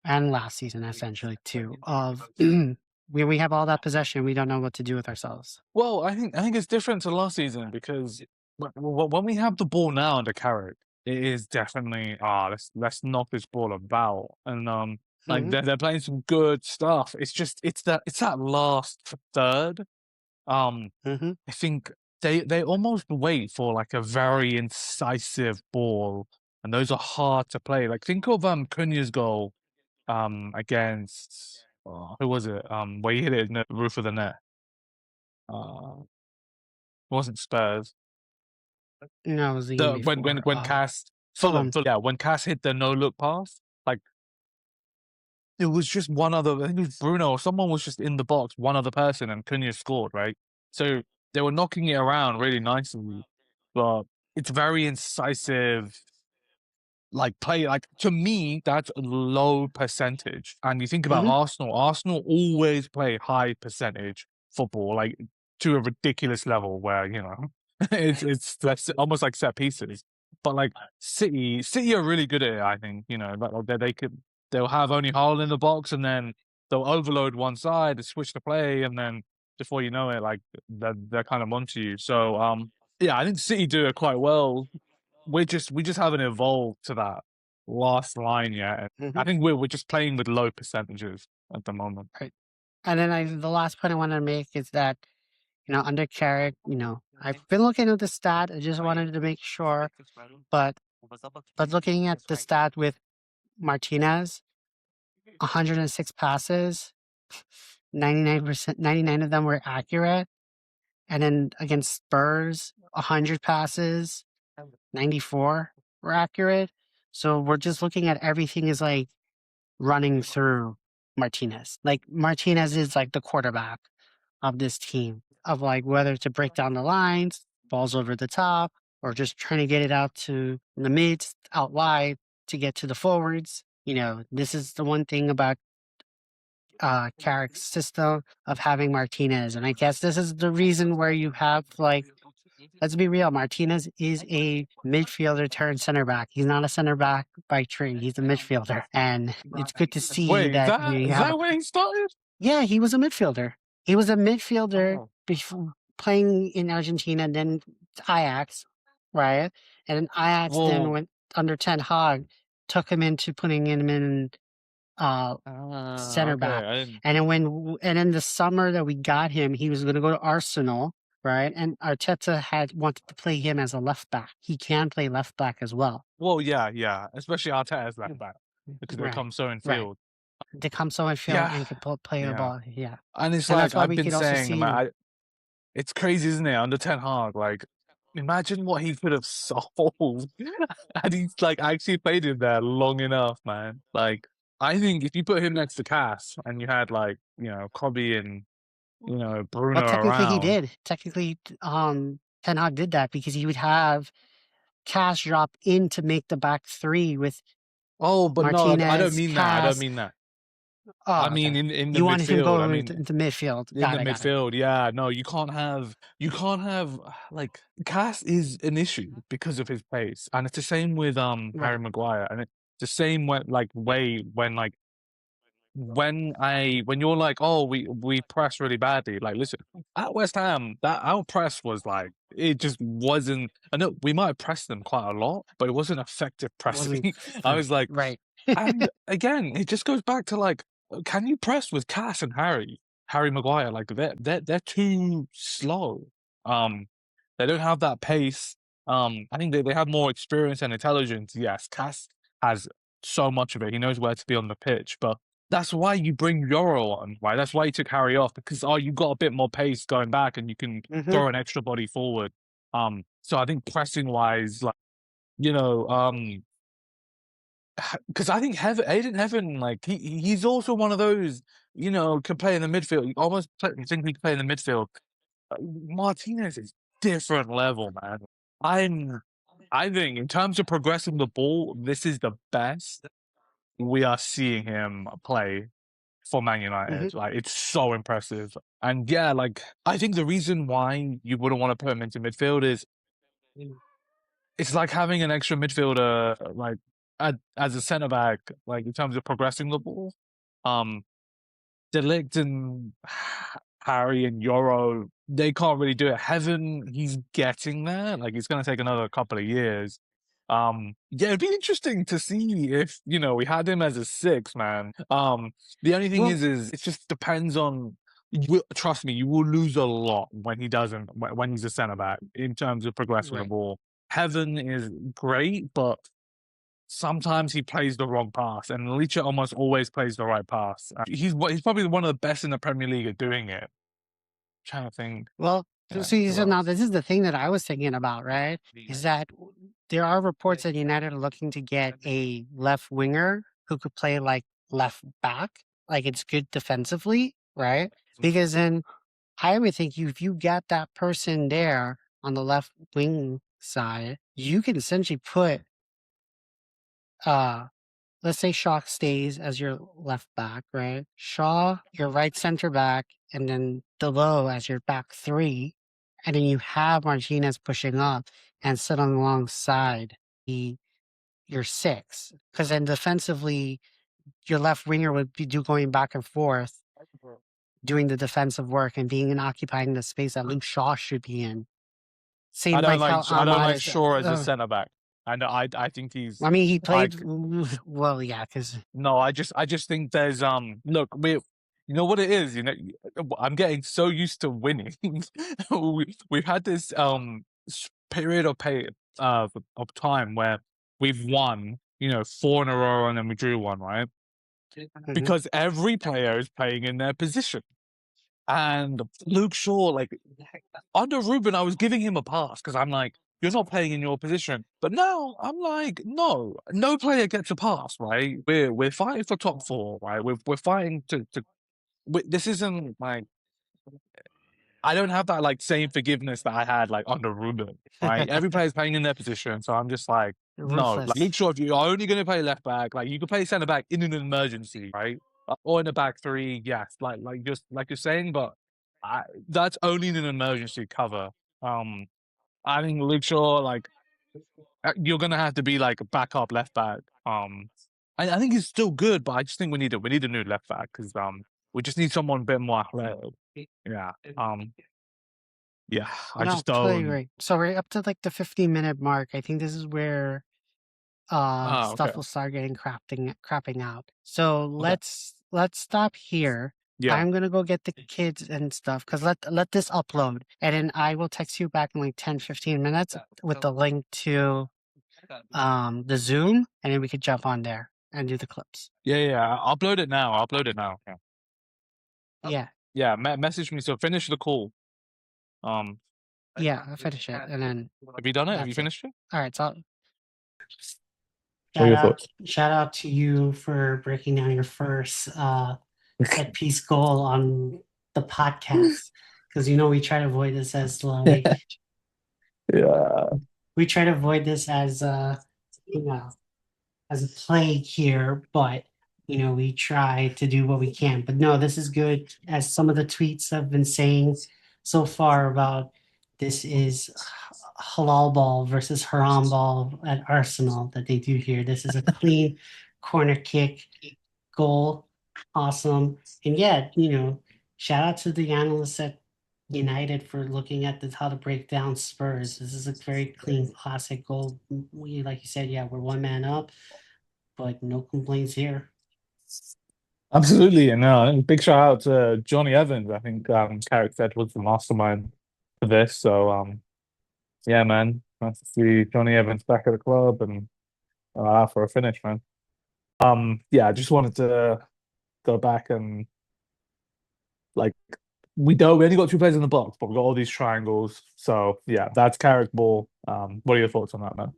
Speaker 1: and last season essentially too of when we have all that possession, we don't know what to do with ourselves.
Speaker 2: Well, I think it's different to last season because when we have the ball now under Carrick, it is definitely, let's knock this ball about, and, like,
Speaker 1: Mhm,
Speaker 2: they're playing some good stuff. It's just it's that last third, um,
Speaker 1: mhm.
Speaker 2: I think they almost wait for, like, a very incisive ball, and those are hard to play. Like, think of, Cunha's goal, against, who was it? Where he hit it in the roof of the net. It wasn't Spurs.
Speaker 1: No, it was the game
Speaker 2: The
Speaker 1: before,
Speaker 2: when Cass
Speaker 1: Fulham.
Speaker 2: Yeah, when Cass hit the no look pass, like, it was just one other, I think it was Bruno or someone was just in the box, one other person, and Cunha scored, right? So they were knocking it around really nicely, but it's very incisive, like, play, like, to me, that's a low percentage, and you think about
Speaker 1: Mhm,
Speaker 2: Arsenal always play high percentage football, like, to a ridiculous level where, it's that's almost like set pieces. But, like, City are really good at it, I think, like, they'll have only Haaland in the box, and then they'll overload one side and switch the play, and then before you know it, like, they're kind of onto you. So, yeah, I think City do it quite well. We just haven't evolved to that last line yet, and I
Speaker 1: mhm,
Speaker 2: think we're just playing with low percentages at the moment.
Speaker 1: right. And then the last point I wanted to make is that, under Carrick, I've been looking at the stat. I just wanted to make sure, but looking at the stat with Martinez, 106 passes, 99%, 99 of them were accurate. And then against Spurs, 100 passes, 94 were accurate. So we're just looking at everything is like running through Martinez. Like Martinez is like the quarterback of this team, of like whether to break down the lines, balls over the top, or just trying to get it out to the mids, out wide to get to the forwards. This is the one thing about Carrick's system of having Martinez. And I guess this is the reason where you have like, let's be real, Martinez is a midfielder turned center back. He's not a center back by trade. He's a midfielder. And it's good to see
Speaker 2: Wait,
Speaker 1: that you
Speaker 2: is
Speaker 1: have a
Speaker 2: that where he started?
Speaker 1: yeah, he was a midfielder. He was a midfielder
Speaker 2: Oh,
Speaker 1: before playing in Argentina, then Ajax, right? And then Ajax then
Speaker 2: well,
Speaker 1: went under Ten Hag, took him into putting him in center
Speaker 2: okay,
Speaker 1: back.
Speaker 2: I didn't.
Speaker 1: And then and then the summer that we got him, he was going to go to Arsenal, right? And Arteta had wanted to play him as a left back. He can play left back as well.
Speaker 2: Well, yeah, yeah, especially Arteta's left
Speaker 1: Mm,
Speaker 2: back because they
Speaker 1: right,
Speaker 2: come so in
Speaker 1: right.
Speaker 2: field.
Speaker 1: To come so in field
Speaker 2: Yeah,
Speaker 1: and can play the
Speaker 2: yeah,
Speaker 1: ball. Yeah.
Speaker 2: and it's
Speaker 1: And
Speaker 2: like
Speaker 1: that's why
Speaker 2: I've
Speaker 1: we
Speaker 2: been
Speaker 1: could also
Speaker 2: saying,
Speaker 1: see
Speaker 2: man, it's crazy, isn't it? Under Ten Hag, like, imagine what he could have solved, and he's like actually played him there long enough, man. Like, I think if you put him next to Cass and you had, like, Kobe and
Speaker 1: well,
Speaker 2: Bruno
Speaker 1: technically he
Speaker 2: around.
Speaker 1: did. Technically, Ten Hag did that because he would have Cash drop in to make the back three with
Speaker 2: Oh, but no, I don't
Speaker 1: Martinez,
Speaker 2: mean that. I don't
Speaker 1: Cass.
Speaker 2: mean that. I
Speaker 1: Oh,
Speaker 2: mean
Speaker 1: okay.
Speaker 2: in the
Speaker 1: You wanted him
Speaker 2: midfield. I
Speaker 1: go
Speaker 2: mean
Speaker 1: into midfield.
Speaker 2: in the
Speaker 1: Got it.
Speaker 2: midfield. Yeah, no, you can't have like, Cass is an issue because of his pace, and it's the same with Harry
Speaker 1: Right.
Speaker 2: Maguire, and it's the same way when, like, when you're like, "Oh, we press really badly." Like, listen, at West Ham, that our press was like, it just wasn't. I know we might have pressed them quite a lot, but it wasn't effective
Speaker 1: Wasn't
Speaker 2: pressing. I was like,
Speaker 1: right.
Speaker 2: and again, it just goes back to, like, can you press with Cass and Harry Maguire? Like, they're too slow. Um, they don't have that pace. I think they have more experience and intelligence. Yes, Cass has so much of it. He knows where to be on the pitch, but that's why you bring Euro on, right? That's why you took Harry off because, you got a bit more pace going back and you can
Speaker 1: Hmm.
Speaker 2: throw an extra body forward. So I think pressing wise, like, you know, um, because I think Aiden Heaven, like, he's also one of those, can play in the midfield. You almost think he can play in the midfield. Martinez is different level, man. I'm, I think in terms of progressing the ball, this is the best we are seeing him play for Man
Speaker 1: Hmm.
Speaker 2: United. Like, it's so impressive. And yeah, like, I think the reason why you wouldn't want to put him into midfield is it's like having an extra midfielder, like, as a centre back, like, in terms of progressing the ball. Um, De Ligt and Harry and Euro, they can't really do it. Heaven, he's getting there. Like, it's going to take another couple of years. Yeah, it'd be interesting to see if, we had him as a six, man. The only thing
Speaker 1: Well,
Speaker 2: is it just depends on. Trust me, you will lose a lot when he doesn't when he's a centre back in terms of progressing the
Speaker 1: right.
Speaker 2: ball. Heaven is great, but sometimes he plays the wrong pass, and Leach almost always plays the right pass. He's probably one of the best in the Premier League at doing it. Trying to think,
Speaker 1: Well,
Speaker 2: yeah, who
Speaker 1: so now
Speaker 2: else?
Speaker 1: this is the thing that I was thinking about, right? Is that there are reports that United are looking to get a left winger who could play like left back, like it's good defensively, right? Because then I would think if you get that person there on the left wing side, you can essentially put uh let's say Shaw stays as your left back, right? Shaw, your right center back, and then Delo as your back three. And then you have Martinez pushing up and sitting alongside your six. Because then defensively, your left winger would be going back and forth, doing the defensive work and being and occupying the space that Luke Shaw should be in. Same like how
Speaker 2: I don't
Speaker 1: Ahmad
Speaker 2: like
Speaker 1: is.
Speaker 2: Shaw as a centre back. I know I think he's
Speaker 1: I mean, he played
Speaker 2: like
Speaker 1: well, yeah, because
Speaker 2: no, I just think there's look, you know what it is, I'm getting so used to winning. We've had this period of time where we've won, four in a row and then we drew one, right? Because every player is playing in their position. And Luke Shaw, like under Ruben, I was giving him a pass because I'm like, you're not playing in your position. But now I'm like, no player gets a pass, right? We're fighting for top four, right? We're fighting this isn't like I don't have that like same forgiveness that I had like under Ruben, right? Every player's playing in their position, so I'm just like, no, like
Speaker 1: ruthless.
Speaker 2: Luke Shaw, if you're only going to play left back, like you can play centre back in an emergency, right? Or in a back three, yes, like just like you're saying, but that's only in an emergency cover. Um, I think Luke Shaw, like you're gonna have to be like a backup left back. I think he's still good, but I just think we need a new left back because we just need someone a bit more athletic. Yeah. Yeah. I
Speaker 1: No,
Speaker 2: just
Speaker 1: totally
Speaker 2: don't.
Speaker 1: right. So we're up to like the 15-minute mark. I think this is where
Speaker 2: Oh, okay.
Speaker 1: stuff will start getting crapping out. So
Speaker 2: Okay.
Speaker 1: let's stop here.
Speaker 2: Yeah.
Speaker 1: I'm gonna go get the kids and stuff because let this upload and then I will text you back in like 10-15 minutes with the link to the Zoom and then we could jump on there and do the clips.
Speaker 2: Yeah. Yeah. Upload it now. Upload it now. Yeah.
Speaker 1: Yeah,
Speaker 2: Yeah. Message me. So finish the call. Um,
Speaker 1: yeah, I'll finish it and then
Speaker 2: have you done it? Have you
Speaker 1: that's it.
Speaker 2: finished it?
Speaker 1: All right, so
Speaker 2: What are your thoughts?
Speaker 1: shout out to you for breaking down your first set piece goal on the podcast because we try to avoid this as like
Speaker 2: Yeah.
Speaker 1: we try to avoid this as you know as a plague here, but we try to do what we can. But no, this is good. As some of the tweets have been saying so far about this is halal ball versus haram ball at Arsenal that they do here. This is a clean corner kick goal. Awesome. And yeah, shout out to the analysts at United for looking at how to break down Spurs. This is a very clean classic goal. We, like you said, yeah, we're one man up, but no complaints here.
Speaker 2: Absolutely, and big shout out to Johnny Evans. I think Carrick said was the mastermind for this. So yeah, man, nice to see Johnny Evans back at the club and for a finish, man. Yeah, I just wanted to go back and like we only got two players in the box, but we got all these triangles. So yeah, that's Carrick ball. What are your thoughts on that, man?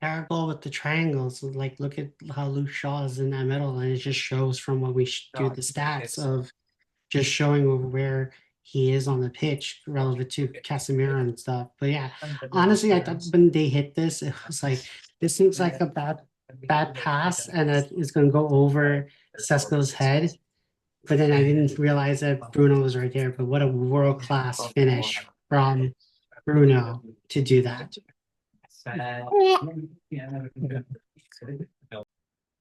Speaker 1: Terrible with the triangles. Like, look at how Luke Shaw is in that middle, and it just shows from when we do the stats of just showing where he is on the pitch relative to Casemiro and stuff. But yeah, honestly, I thought when they hit this, it was like this seems like a bad pass, and it is going to go over Sesko's head. But then I didn't realize that Bruno was right there. But what a world class finish from Bruno to do that.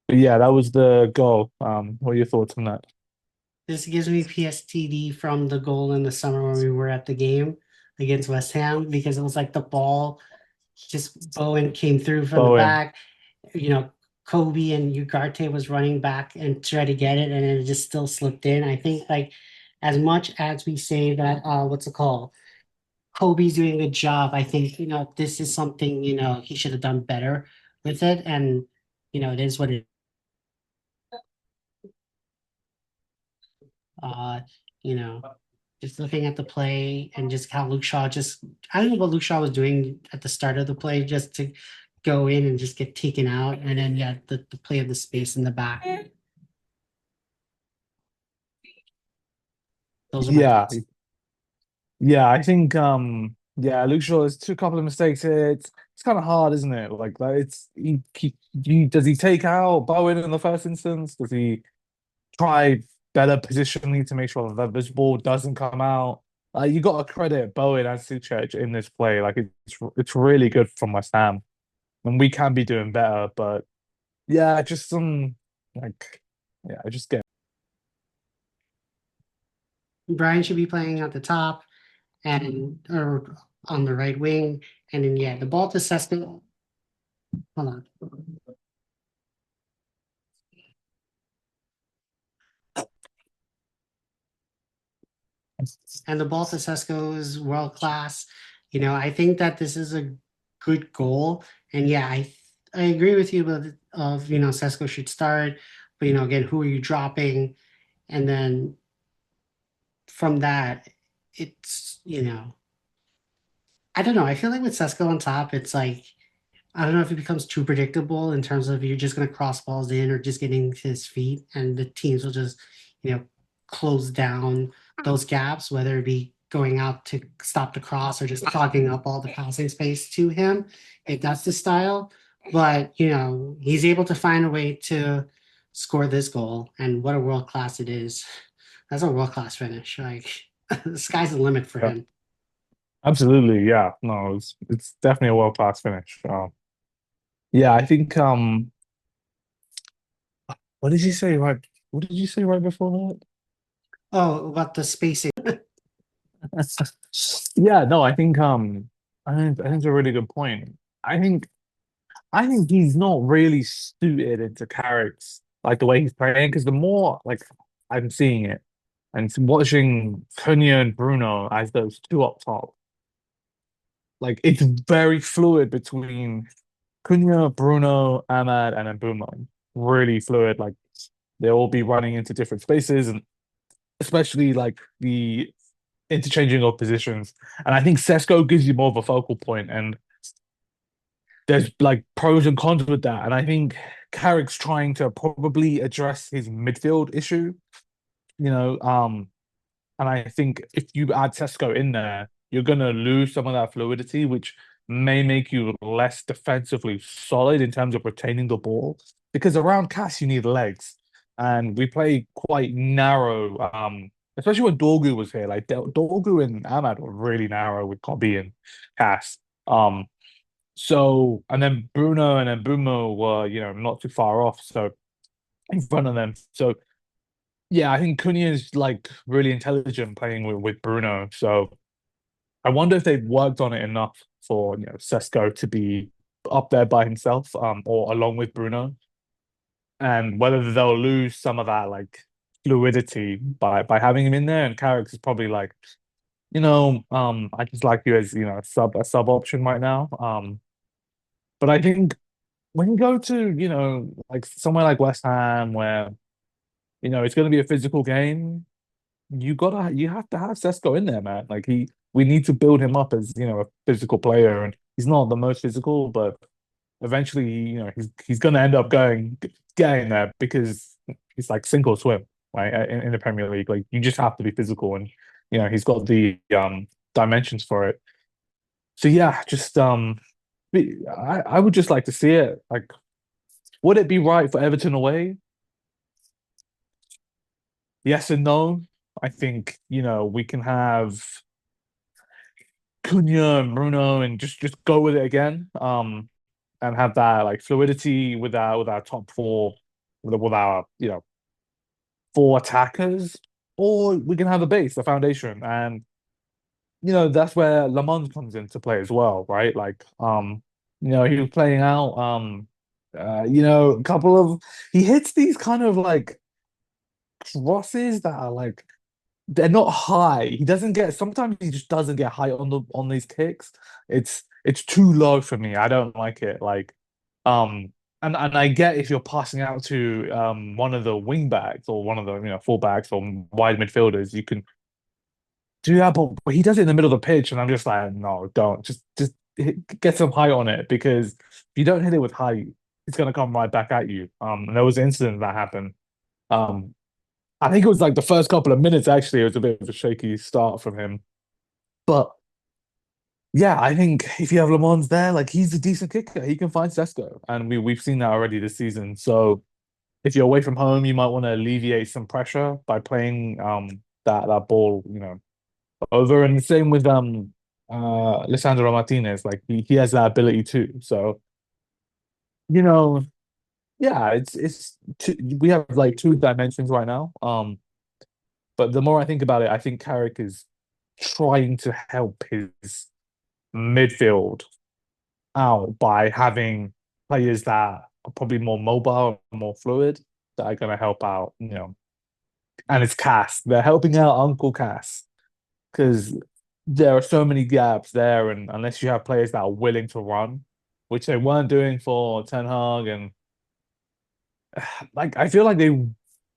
Speaker 2: But yeah, that was the goal. What are your thoughts on that?
Speaker 1: This gives me PSTD from the goal in the summer when we were at the game against West Ham because it was like the ball just Bowen came through from the
Speaker 2: Bowen.
Speaker 1: back. You know, Kobe and Ugarte was running back and tried to get it, and it just still slipped in. I think like as much as we say that what's it called? Kobe's doing a good job. I think, this is something, he should have done better with it. And, it is what it uh, you know, just looking at the play and just how Luke Shaw just I don't know what Luke Shaw was doing at the start of the play just to go in and just get taken out. And then yeah, the play of the space in the back. Those are my
Speaker 2: Yeah,
Speaker 1: thoughts.
Speaker 2: yeah, I think yeah, Luke Shaw has two couple of mistakes here. It's kind of hard, isn't it? Like it's does he take out Bowen in the first instance? Does he try better positioning to make sure that this ball doesn't come out? You got to credit Bowen and Suchek in this play. Like it's really good from West Ham, and we can be doing better. But yeah, just some like yeah, I just get
Speaker 1: Brian should be playing at the top and or on the right wing. And then yeah, the ball to Sesko. Hold on. And the ball to Sesko is world class. I think that this is a good goal. And yeah, I agree with you of Sesko should start, but again, who are you dropping? And then from that, it's I don't know. I feel like with Sesko on top, it's like I don't know if it becomes too predictable in terms of you're just going to cross balls in or just getting to his feet, and the teams will just, you know, close down those gaps, whether it be going out to stop the cross or just clogging up all the passing space to him, if that's the style. But, he's able to find a way to score this goal, and what a world class it is. That's a world class finish. Like, the sky's the limit for
Speaker 2: yeah,
Speaker 1: him.
Speaker 2: absolutely yeah. No, it's definitely a world class finish. Yeah, I think what did you say right? What did you say right before
Speaker 1: Oh, about the spacing.
Speaker 2: that? Yeah, no, I think it's a really good point. I think I think he's not really suited into Carrick's like the way he's playing because the more like I'm seeing it and watching Cunha and Bruno as those two up top, like it's very fluid between Cunha, Bruno, Ahmad, and then Mbeumo. Really fluid. Like they'll all be running into different spaces and especially like the interchanging of positions. And I think Sesko gives you more of a focal point, and there's like pros and cons with that. And I think Carrick's trying to probably address his midfield issue, you know. And I think if you add Sesko in there, you're gonna lose some of that fluidity, which may make you less defensively solid in terms of retaining the ball. Because around Cass, you need legs, and we play quite narrow. Especially when Dorgu was here, like Dorgu and Ahmad were really narrow with Kobe and Cass. Um, so and then Bruno and then Bumo were, not too far off, so in front of them. So yeah, I think Cunha is like really intelligent playing with Bruno. So I wonder if they've worked on it enough for Sesko to be up there by himself, or along with Bruno, and whether they'll lose some of that like fluidity by having him in there. And Carrick is probably like, I just like you as a sub option right now. But I think when you go to like somewhere like West Ham where it's going to be a physical game, you have to have Sesko in there, man. Like we need to build him up as a physical player, and he's not the most physical, but eventually, he's going to end up getting there because he's like sink or swim, right? In the Premier League, like you just have to be physical, and he's got the dimensions for it. So yeah, just I would just like to see it. Like, would it be right for Everton away? Yes and no. I think, we can have Cunha and Bruno and just go with it again. And have that like fluidity with our top four, with our, four attackers, or we can have a base, a foundation. And that's where Lamont comes into play as well, right? Like, He was playing out. A couple of he hits these kind of like crosses that are like they're not high. He doesn't get sometimes he just doesn't get high on these kicks. It's too low for me. I don't like it. Um and I get if you're passing out to one of the wing backs or one of the full backs or wide midfielders, you can do that, but he does it in the middle of the pitch, and I'm just like, no, don't just get some height on it because if you don't hit it with height, it's gonna come right back at you. And there was an incident that happened. Um, I think it was like the first couple of minutes, actually, it was a bit of a shaky start from him. But yeah, I think if you have Le Mans there, like he's a decent kicker. He can find Sesko. And we've seen that already this season. So if you're away from home, you might want to alleviate some pressure by playing that ball, over. And the same with Lisandro Martinez. Like he has that ability too. So, you know, yeah, we have like two dimensions right now. But the more I think about it, I think Carrick is trying to help his midfield out by having players that are probably more mobile, more fluid, that are going to help out. And it's Cass. They're helping out Uncle Cass because there are so many gaps there, and unless you have players that are willing to run, which they weren't doing for Ten Hag, and like I feel like they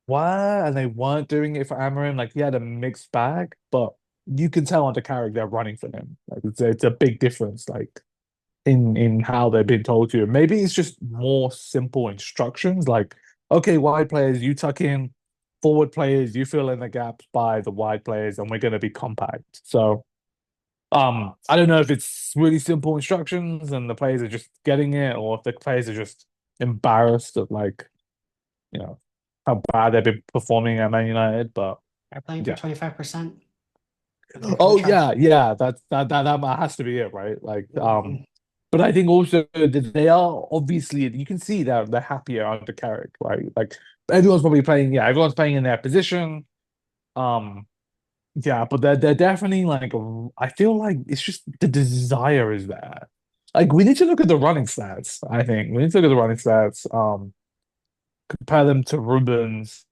Speaker 2: were and they weren't doing it for Amarim. Like he had a mixed bag, but you can tell under Carrick they're running for him. Like it's a big difference. Like in how they've been told to. Maybe it's just more simple instructions like, okay, wide players, you tuck in, forward players, you fill in the gaps by the wide players, and we're going to be compact. So, I don't know if it's really simple instructions and the players are just getting it, or if the players are just embarrassed of like, you know, how bad they've been performing at Man United. But
Speaker 1: They're playing for
Speaker 2: yeah.
Speaker 1: 25% of their
Speaker 2: Oh
Speaker 1: contract.
Speaker 2: yeah, yeah. That has to be it, right? Like,
Speaker 1: Mhm.
Speaker 2: but I think also that they are obviously you can see that they're happier under Carrick, right? Like everyone's probably playing, yeah, everyone's playing in their position. Um, yeah, but they're definitely like I feel like it's just the desire is there. Like we need to look at the running stats. I think we need to look at the running stats. Compare them to Ruben's,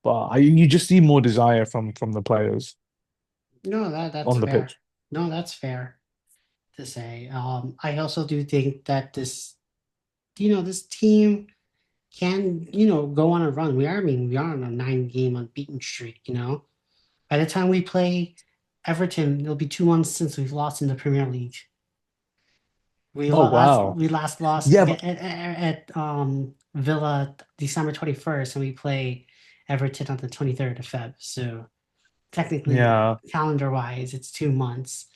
Speaker 2: but you just see more desire from the players
Speaker 1: No, that's
Speaker 2: on the
Speaker 1: fair.
Speaker 2: pitch.
Speaker 1: No, that's fair to say. I also do think that this team can, go on a run. We are on a 9-game unbeaten streak. By the time we play Everton, it'll be 2 months since we've lost in the Premier League.
Speaker 2: Oh wow.
Speaker 1: We last lost
Speaker 2: Yeah, but
Speaker 1: at Villa December 21st, and we play Everton on the 23rd of Feb. So technically,
Speaker 2: yeah,
Speaker 1: calendar wise, it's 2 months.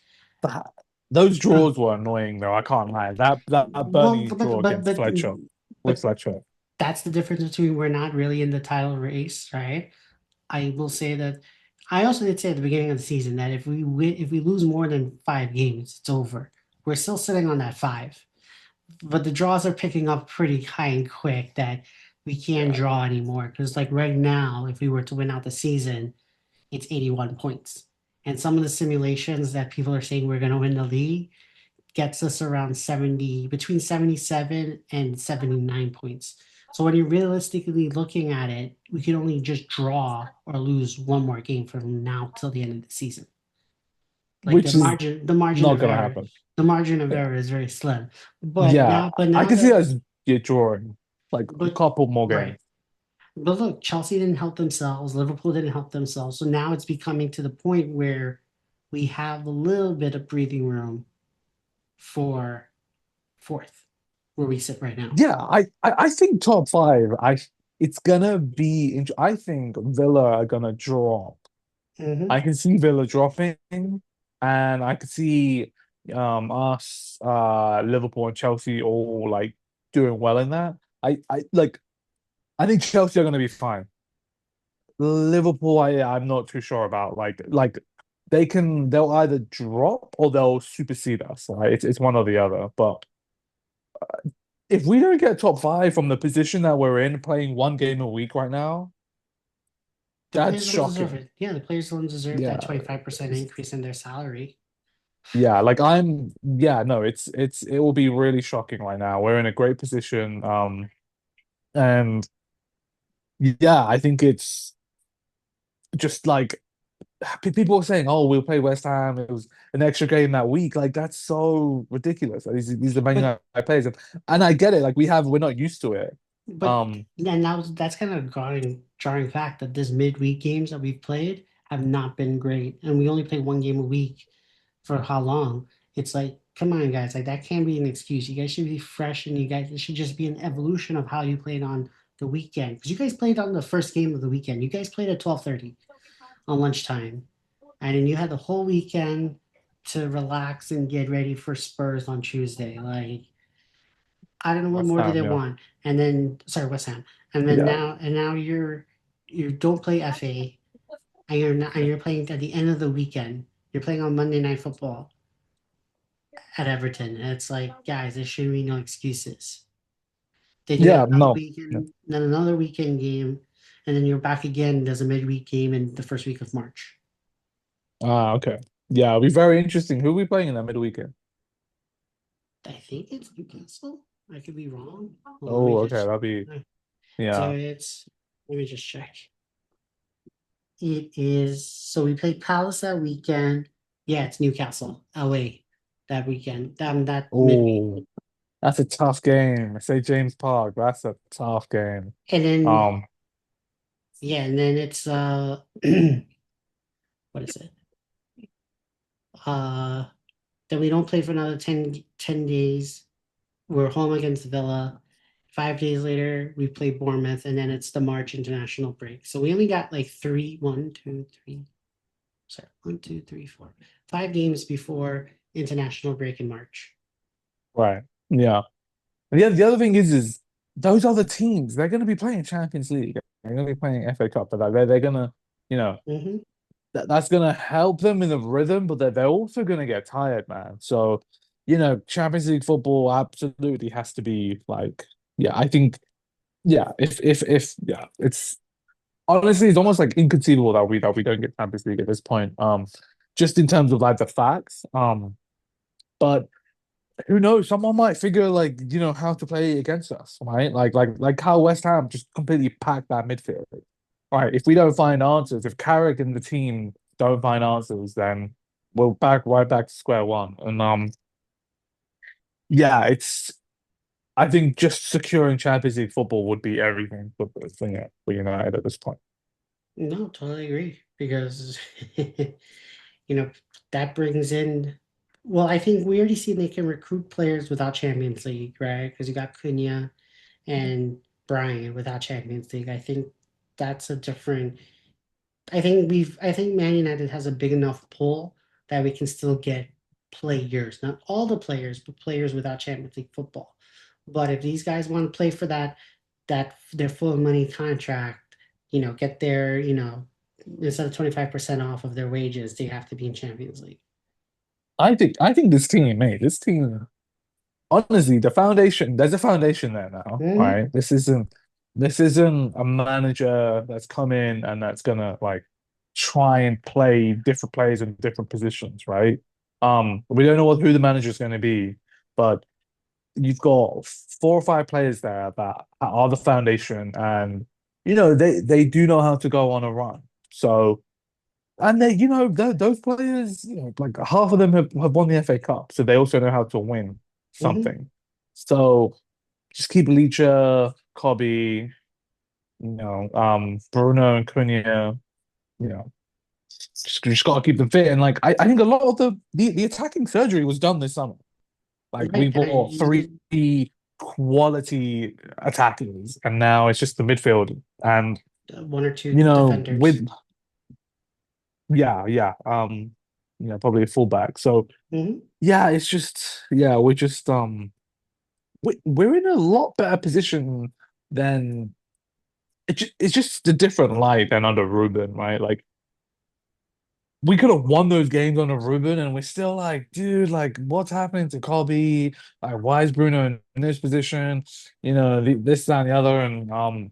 Speaker 2: that, those
Speaker 1: Uh,
Speaker 2: draws were annoying though. I can't lie. That
Speaker 1: well,
Speaker 2: Burnley draw against Fletcher with
Speaker 1: but
Speaker 2: Fletcher.
Speaker 1: that's the difference between we're not really in the title race, right? I will say that I also did say at the beginning of the season that if we lose more than 5 games, it's over. We're still sitting on that five, but the draws are picking up pretty high and quick that we can't
Speaker 2: Yeah.
Speaker 1: draw anymore. Because like right now, if we were to win out the season, it's 81 points. And some of the simulations that people are saying we're going to win the league gets us around 70, between 77 and 79 points. So when you're realistically looking at it, we can only just draw or lose one more game from now till the end of the season. Like
Speaker 2: Which is
Speaker 1: the margin
Speaker 2: not
Speaker 1: of
Speaker 2: gonna
Speaker 1: error,
Speaker 2: happen.
Speaker 1: the margin of
Speaker 2: Yeah.
Speaker 1: error is very slim.
Speaker 2: Yeah,
Speaker 1: But
Speaker 2: I
Speaker 1: now
Speaker 2: can see
Speaker 1: that
Speaker 2: us get drawing like a
Speaker 1: but
Speaker 2: couple more
Speaker 1: right.
Speaker 2: games.
Speaker 1: But look, Chelsea didn't help themselves, Liverpool didn't help themselves. So now it's becoming to the point where we have a little bit of breathing room for fourth, where we sit right now.
Speaker 2: Yeah, I think top five. It's gonna be. I think Villa are gonna drop.
Speaker 1: Hmm.
Speaker 2: I can see Villa dropping, and I can see us Liverpool and Chelsea all like doing well in that. I think Chelsea are gonna be fine. Liverpool, I'm not too sure about. Like they'll either drop or they'll supersede us. Right? It's one or the other. But if we don't get top five from the position that we're in, playing one game a week right now,
Speaker 1: The
Speaker 2: that's
Speaker 1: players don't deserve
Speaker 2: shocking.
Speaker 1: it. Yeah, the players don't deserve that
Speaker 2: Yeah,
Speaker 1: 25%
Speaker 2: it's,
Speaker 1: increase in their salary.
Speaker 2: Yeah, like no, it will be really shocking right now. We're in a great position. And yeah, I think it's just like people are saying, "Oh, we'll play West Ham. It was an extra game that week." Like that's so ridiculous. Like, these are the Man
Speaker 1: But
Speaker 2: United players, and I get it. Like we're not used to it.
Speaker 1: but
Speaker 2: Um,
Speaker 1: then that's kind of a jarring fact that this midweek games that we've played have not been great, and we only play one game a week for how long? It's like, come on, guys, like that can't be an excuse. You guys should be fresh, and you guys it should just be an evolution of how you played on the weekend because you guys played on the first game of the weekend. You guys played at 12:30 on lunchtime, and then you had the whole weekend to relax and get ready for Spurs on Tuesday. Like I don't know what
Speaker 2: West
Speaker 1: more do they
Speaker 2: Ham, yeah,
Speaker 1: want. And then sorry, West Ham. And then
Speaker 2: yeah.
Speaker 1: now you don't play FA and you're not and you're playing at the end of the weekend. You're playing on Monday Night Football at Everton. And it's like, guys, there shouldn't be no excuses. Then you got
Speaker 2: Yeah,
Speaker 1: another
Speaker 2: no. Yeah.
Speaker 1: weekend, then another weekend game, and then you're back again. There's a midweek game in the first week of March.
Speaker 2: Ah, okay. Yeah, it'll be very interesting. Who are we playing in that middle weekend?
Speaker 1: I think it's Newcastle. I could be wrong. Hold on, let me
Speaker 2: Oh, okay.
Speaker 1: just.
Speaker 2: That'll be
Speaker 1: So
Speaker 2: yeah.
Speaker 1: it's. Let me just check. It is. So we played Palace that weekend. Yeah, it's Newcastle away that weekend. That midweek,
Speaker 2: Oh, that's a tough game. Say James Park. That's a tough game.
Speaker 1: and then
Speaker 2: Um,
Speaker 1: yeah, and then it's what is it? Uh, then we don't play for another 10 days. We're home against Villa. 5 days later, we play Bournemouth, and then it's the March international break. So we only got like one, two, three. Sorry, one, two, three, four, 5 games before international break in March.
Speaker 2: right. Yeah. And the other thing is those other teams, they're going to be playing Champions League. They're going to be playing FA Cup, but they're going to, you know,
Speaker 1: Hmm.
Speaker 2: that's going to help them in the rhythm, but they're also going to get tired, man. So, Champions League football absolutely has to be like, yeah, I think, yeah, yeah, it's honestly, it's almost like inconceivable that we don't get Champions League at this point. Just in terms of like the facts. But who knows? Someone might figure like how to play against us, right? Like how West Ham just completely packed that midfield. All right, if we don't find answers, if Carrick and the team don't find answers, then we're right back to square one. And yeah, it's I think just securing Champions League football would be everything for United at this point.
Speaker 1: No, totally agree because that brings in. Well, I think we already see they can recruit players without Champions League, right? Because you got Cunha and Brian without Champions League. I think that's a different. I think Man United has a big enough pull that we can still get players, not all the players, but players without Champions League football. But if these guys want to play for that their full money contract, get their, instead of 25% off of their wages, they have to be in Champions League.
Speaker 2: I think this team, honestly, there's a foundation there now,
Speaker 1: Hmm.
Speaker 2: right? This isn't a manager that's come in and that's gonna like try and play different players in different positions, right? We don't know who the manager is going to be, but you've got 4 or 5 players there that are the foundation, and they do know how to go on a run. So, and those players, like half of them have won the FA Cup, so they also know how to win
Speaker 1: Hmm.
Speaker 2: something. So just keep Leacher, Kobe, Bruno and Cunha, you know, just got to keep them fit. And like I think a lot of the attacking surgery was done this summer. Like we
Speaker 1: Right.
Speaker 2: bought three quality attackers, and now it's just the midfield. And
Speaker 1: One or two defenders.
Speaker 2: with yeah, probably a fullback. So
Speaker 1: Hmm.
Speaker 2: yeah, it's just yeah, we're in a lot better position than it's just a different light than under Ruben, right? Like we could have won those games under Ruben, and we're still like, dude, like what's happening to Kobe? Like, why is Bruno in this position? This, that, and the other, and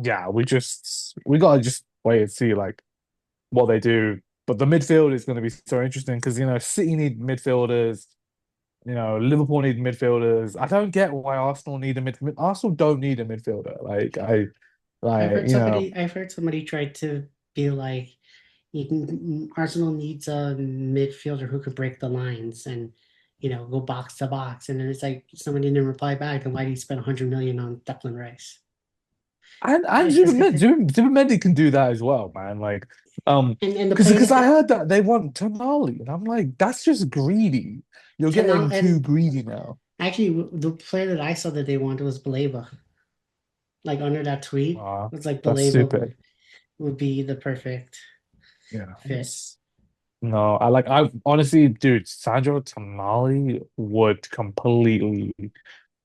Speaker 2: yeah, we gotta just wait and see like what they do. But the midfield is going to be so interesting because City need midfielders. Liverpool need midfielders. I don't get why Arsenal need a Arsenal don't need a midfielder.
Speaker 1: I've heard somebody try to be like, Arsenal needs a midfielder who could break the lines and, go box to box. And then it's like somebody didn't reply back. Then why do you spend 100 million on Declan Rice?
Speaker 2: And
Speaker 1: It's just
Speaker 2: Zubimendi can do that as well, man.
Speaker 1: and the
Speaker 2: because
Speaker 1: player
Speaker 2: I heard that they want Tonali, and I'm like, that's just greedy. You're
Speaker 1: Tenal
Speaker 2: getting too
Speaker 1: and
Speaker 2: greedy now.
Speaker 1: actually the player that I saw that they wanted was Baleba. Like under that tweet, it's like
Speaker 2: That's
Speaker 1: Baleba
Speaker 2: stupid.
Speaker 1: would be the perfect
Speaker 2: Yeah,
Speaker 1: fit.
Speaker 2: no, I honestly, dude, Sandro Tonali would completely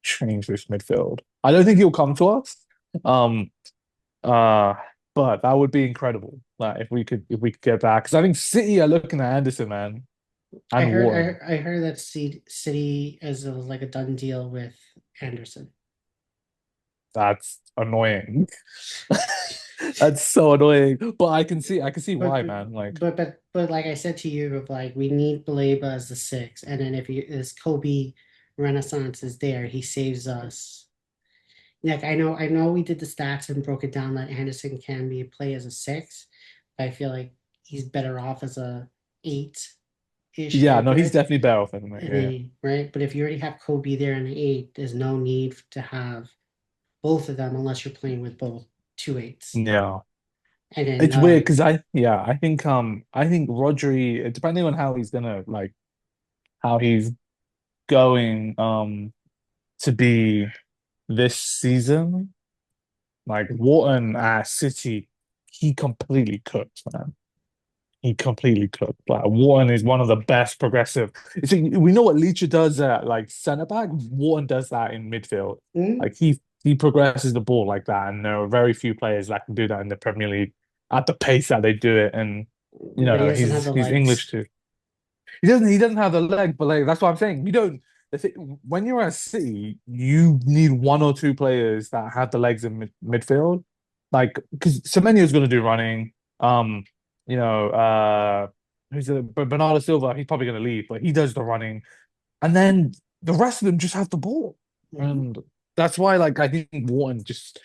Speaker 2: change this midfield. I don't think he'll come to us. Um, uh, but that would be incredible. Like if we could get back, because I think City are looking at Anderson, man, and Wharton.
Speaker 1: I heard that City is like a done deal with Anderson.
Speaker 2: That's annoying. That's so annoying. But I can see
Speaker 1: But
Speaker 2: why, man. Like,
Speaker 1: but like I said to you, of like we need Baleba as the six, and then if he is Kobe Renaissance is there, he saves us. Like I know we did the stats and broke it down that Anderson can be play as a six, but I feel like he's better off as a eight-ish
Speaker 2: yeah, no, he's
Speaker 1: hybrid.
Speaker 2: definitely better off than
Speaker 1: And
Speaker 2: yeah.
Speaker 1: right, but if you already have Kobe there in the eight, there's no need to have both of them unless you're playing with both two eights.
Speaker 2: Yeah.
Speaker 1: And then
Speaker 2: It's weird because I think Rodri, depending on how he's gonna like how he's going to be this season, like Wharton at City, he completely cooked, man. He completely cooked. Like Wharton is one of the best progressive. See, we know what Leacher does at like centre back. Wharton does that in midfield.
Speaker 1: mm,
Speaker 2: Like he progresses the ball like that, and there are very few players that can do that in the Premier League at the pace that they do it. And
Speaker 1: but he doesn't have
Speaker 2: he's
Speaker 1: the
Speaker 2: he's English
Speaker 1: legs.
Speaker 2: too. He doesn't have the leg, but like that's what I'm saying. You don't when you're at City, you need one or two players that have the legs in midfield. Like because Semenyo's gonna do running. You know, Bernardo Silva, he's probably gonna leave, but he does the running. And then the rest of them just have the ball.
Speaker 1: Mhm.
Speaker 2: And that's why like I think Wharton just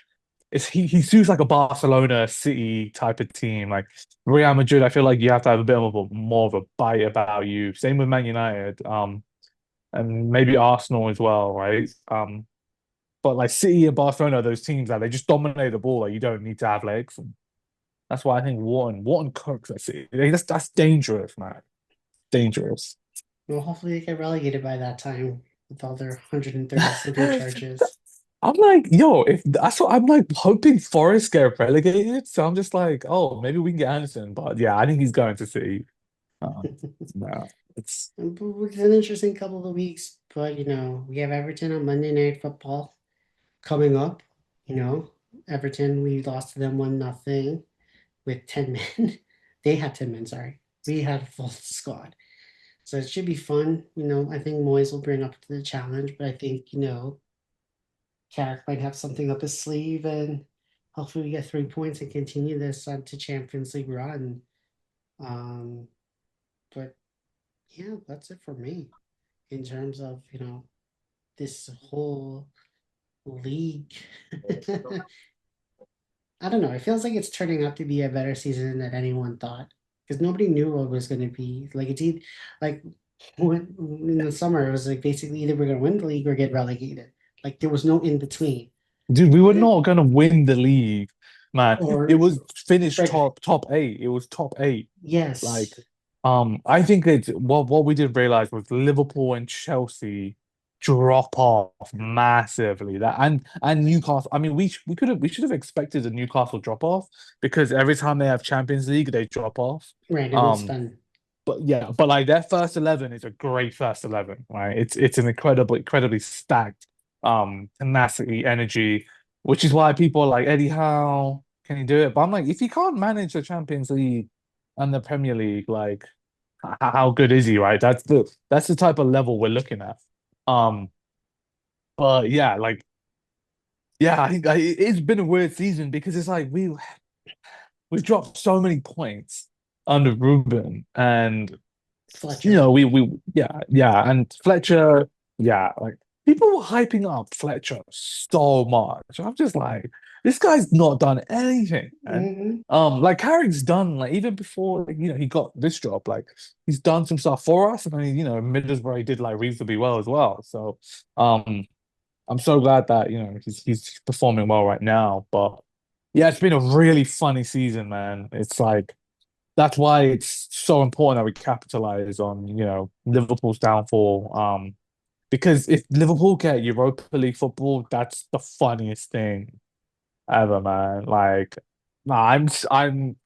Speaker 2: he suits like a Barcelona City type of team. Like Real Madrid, I feel like you have to have a bit of a more of a bite about you. Same with Man United, and maybe Arsenal as well, right? But like City and Barcelona, those teams that they just dominate the ball. Like you don't need to have legs. And that's why I think Wharton cooks at City. That's dangerous, man. Dangerous.
Speaker 1: Well, hopefully they get relegated by that time with all their 130 something charges.
Speaker 2: I'm like, yo, if that's what I'm like hoping Forest get relegated. So I'm just like, oh, maybe we can get Anderson. But yeah, I think he's going to City. Uh, no, it's
Speaker 1: It's an interesting couple of weeks, but we have Everton on Monday Night Football coming up. You know, Everton, we lost to them 1-0 with 10 men. They had 10 men, sorry. We had a full squad. So it should be fun. I think Moyes will bring up to the challenge, but I think, Carrick might have something up his sleeve, and hopefully we get 3 points and continue this to Champions League run. Um, but yeah, that's it for me in terms of, this whole league. I don't know. It feels like it's turning out to be a better season than anyone thought because nobody knew what was going to be. Like like when in the summer it was like basically either we're going to win the league or get relegated. Like there was no in between.
Speaker 2: dude, we were
Speaker 1: And
Speaker 2: not gonna win the league, man. It
Speaker 1: or
Speaker 2: was finished
Speaker 1: right,
Speaker 2: top eight. It was top eight. Like,
Speaker 1: yes,
Speaker 2: I think it's what we didn't realize was Liverpool and Chelsea drop off massively. That and Newcastle. I mean, we should have expected a Newcastle drop off because every time they have Champions League, they drop off.
Speaker 1: right. And it's
Speaker 2: Um,
Speaker 1: done.
Speaker 2: but yeah, but like their first 11 is a great first 11, right? It's an incredibly stacked, tenacity, energy, which is why people are like Eddie Howe, can he do it? But I'm like, if he can't manage the Champions League and the Premier League, like how good is he, right? That's the type of level we're looking at. Um, but yeah, like yeah, I think it's been a weird season because it's like we've dropped so many points. under Ruben, and
Speaker 1: Fletcher.
Speaker 2: yeah, and Fletcher, yeah, like people were hyping up Fletcher so much. I'm just like, this guy's not done anything, man.
Speaker 1: Hmm.
Speaker 2: Like Carrick's done like even before he got this job, like he's done some stuff for us, and I mean, Middlesbrough did like reasonably well as well. So, I'm so glad that he's performing well right now. But yeah, it's been a really funny season, man. It's like that's why it's so important that we capitalize on, Liverpool's downfall. Because if Liverpool get Europa League football, that's the funniest thing ever, man. Like, nah, and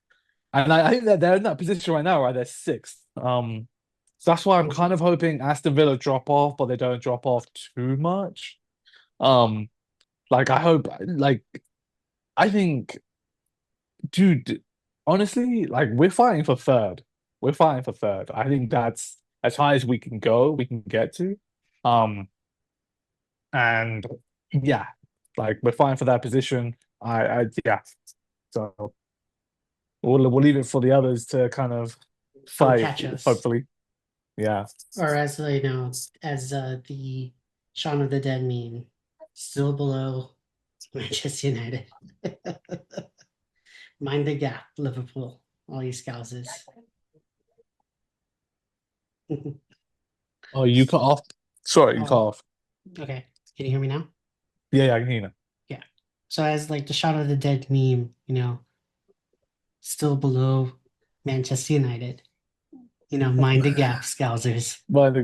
Speaker 2: I think that they're in that position right now, right? They're sixth. So that's why I'm kind of hoping Aston Villa drop off, but they don't drop off too much. Um, like I hope, like I think dude, honestly, like we're fighting for third. We're fighting for third. I think that's as high as we can go, we can get to. Um, and yeah, like we're fighting for that position. Yeah. So we'll leave it for the others to kind of
Speaker 1: Come
Speaker 2: fight,
Speaker 1: catch us.
Speaker 2: hopefully. Yeah.
Speaker 1: Or as as the Shaun of the Dead meme, still below Manchester United. Mind the gap, Liverpool. All you Scousers.
Speaker 2: Oh, you cut off. Sorry, you cut
Speaker 1: Oh,
Speaker 2: off.
Speaker 1: okay. Can you hear me now?
Speaker 2: Yeah, yeah, I can hear you.
Speaker 1: Yeah. So as like the Shaun of the Dead meme, still below Manchester United. Mind the gap, Scousers.
Speaker 2: But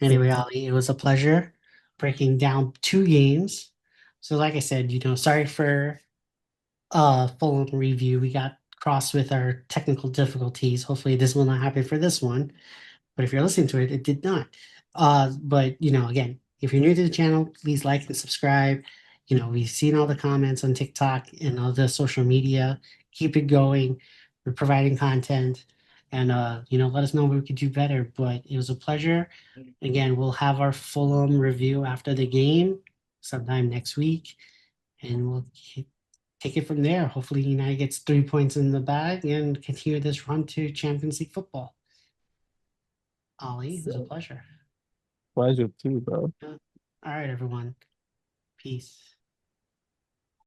Speaker 1: Anyway, Ali, it was a pleasure breaking down two games. So like I said, sorry for full review. We got crossed with our technical difficulties. Hopefully this will not happen for this one. But if you're listening to it, it did not. But again, if you're new to the channel, please like and subscribe. We've seen all the comments on TikTok and all the social media. Keep it going. We're providing content, and let us know what we could do better. But it was a pleasure. Again, we'll have our Fulham review after the game sometime next week, and we'll take it from there. Hopefully, United gets 3 points in the bag and continue this run to Champions League football. Ollie, it was a pleasure.
Speaker 2: pleasure too, bro.
Speaker 1: All right, everyone. Peace.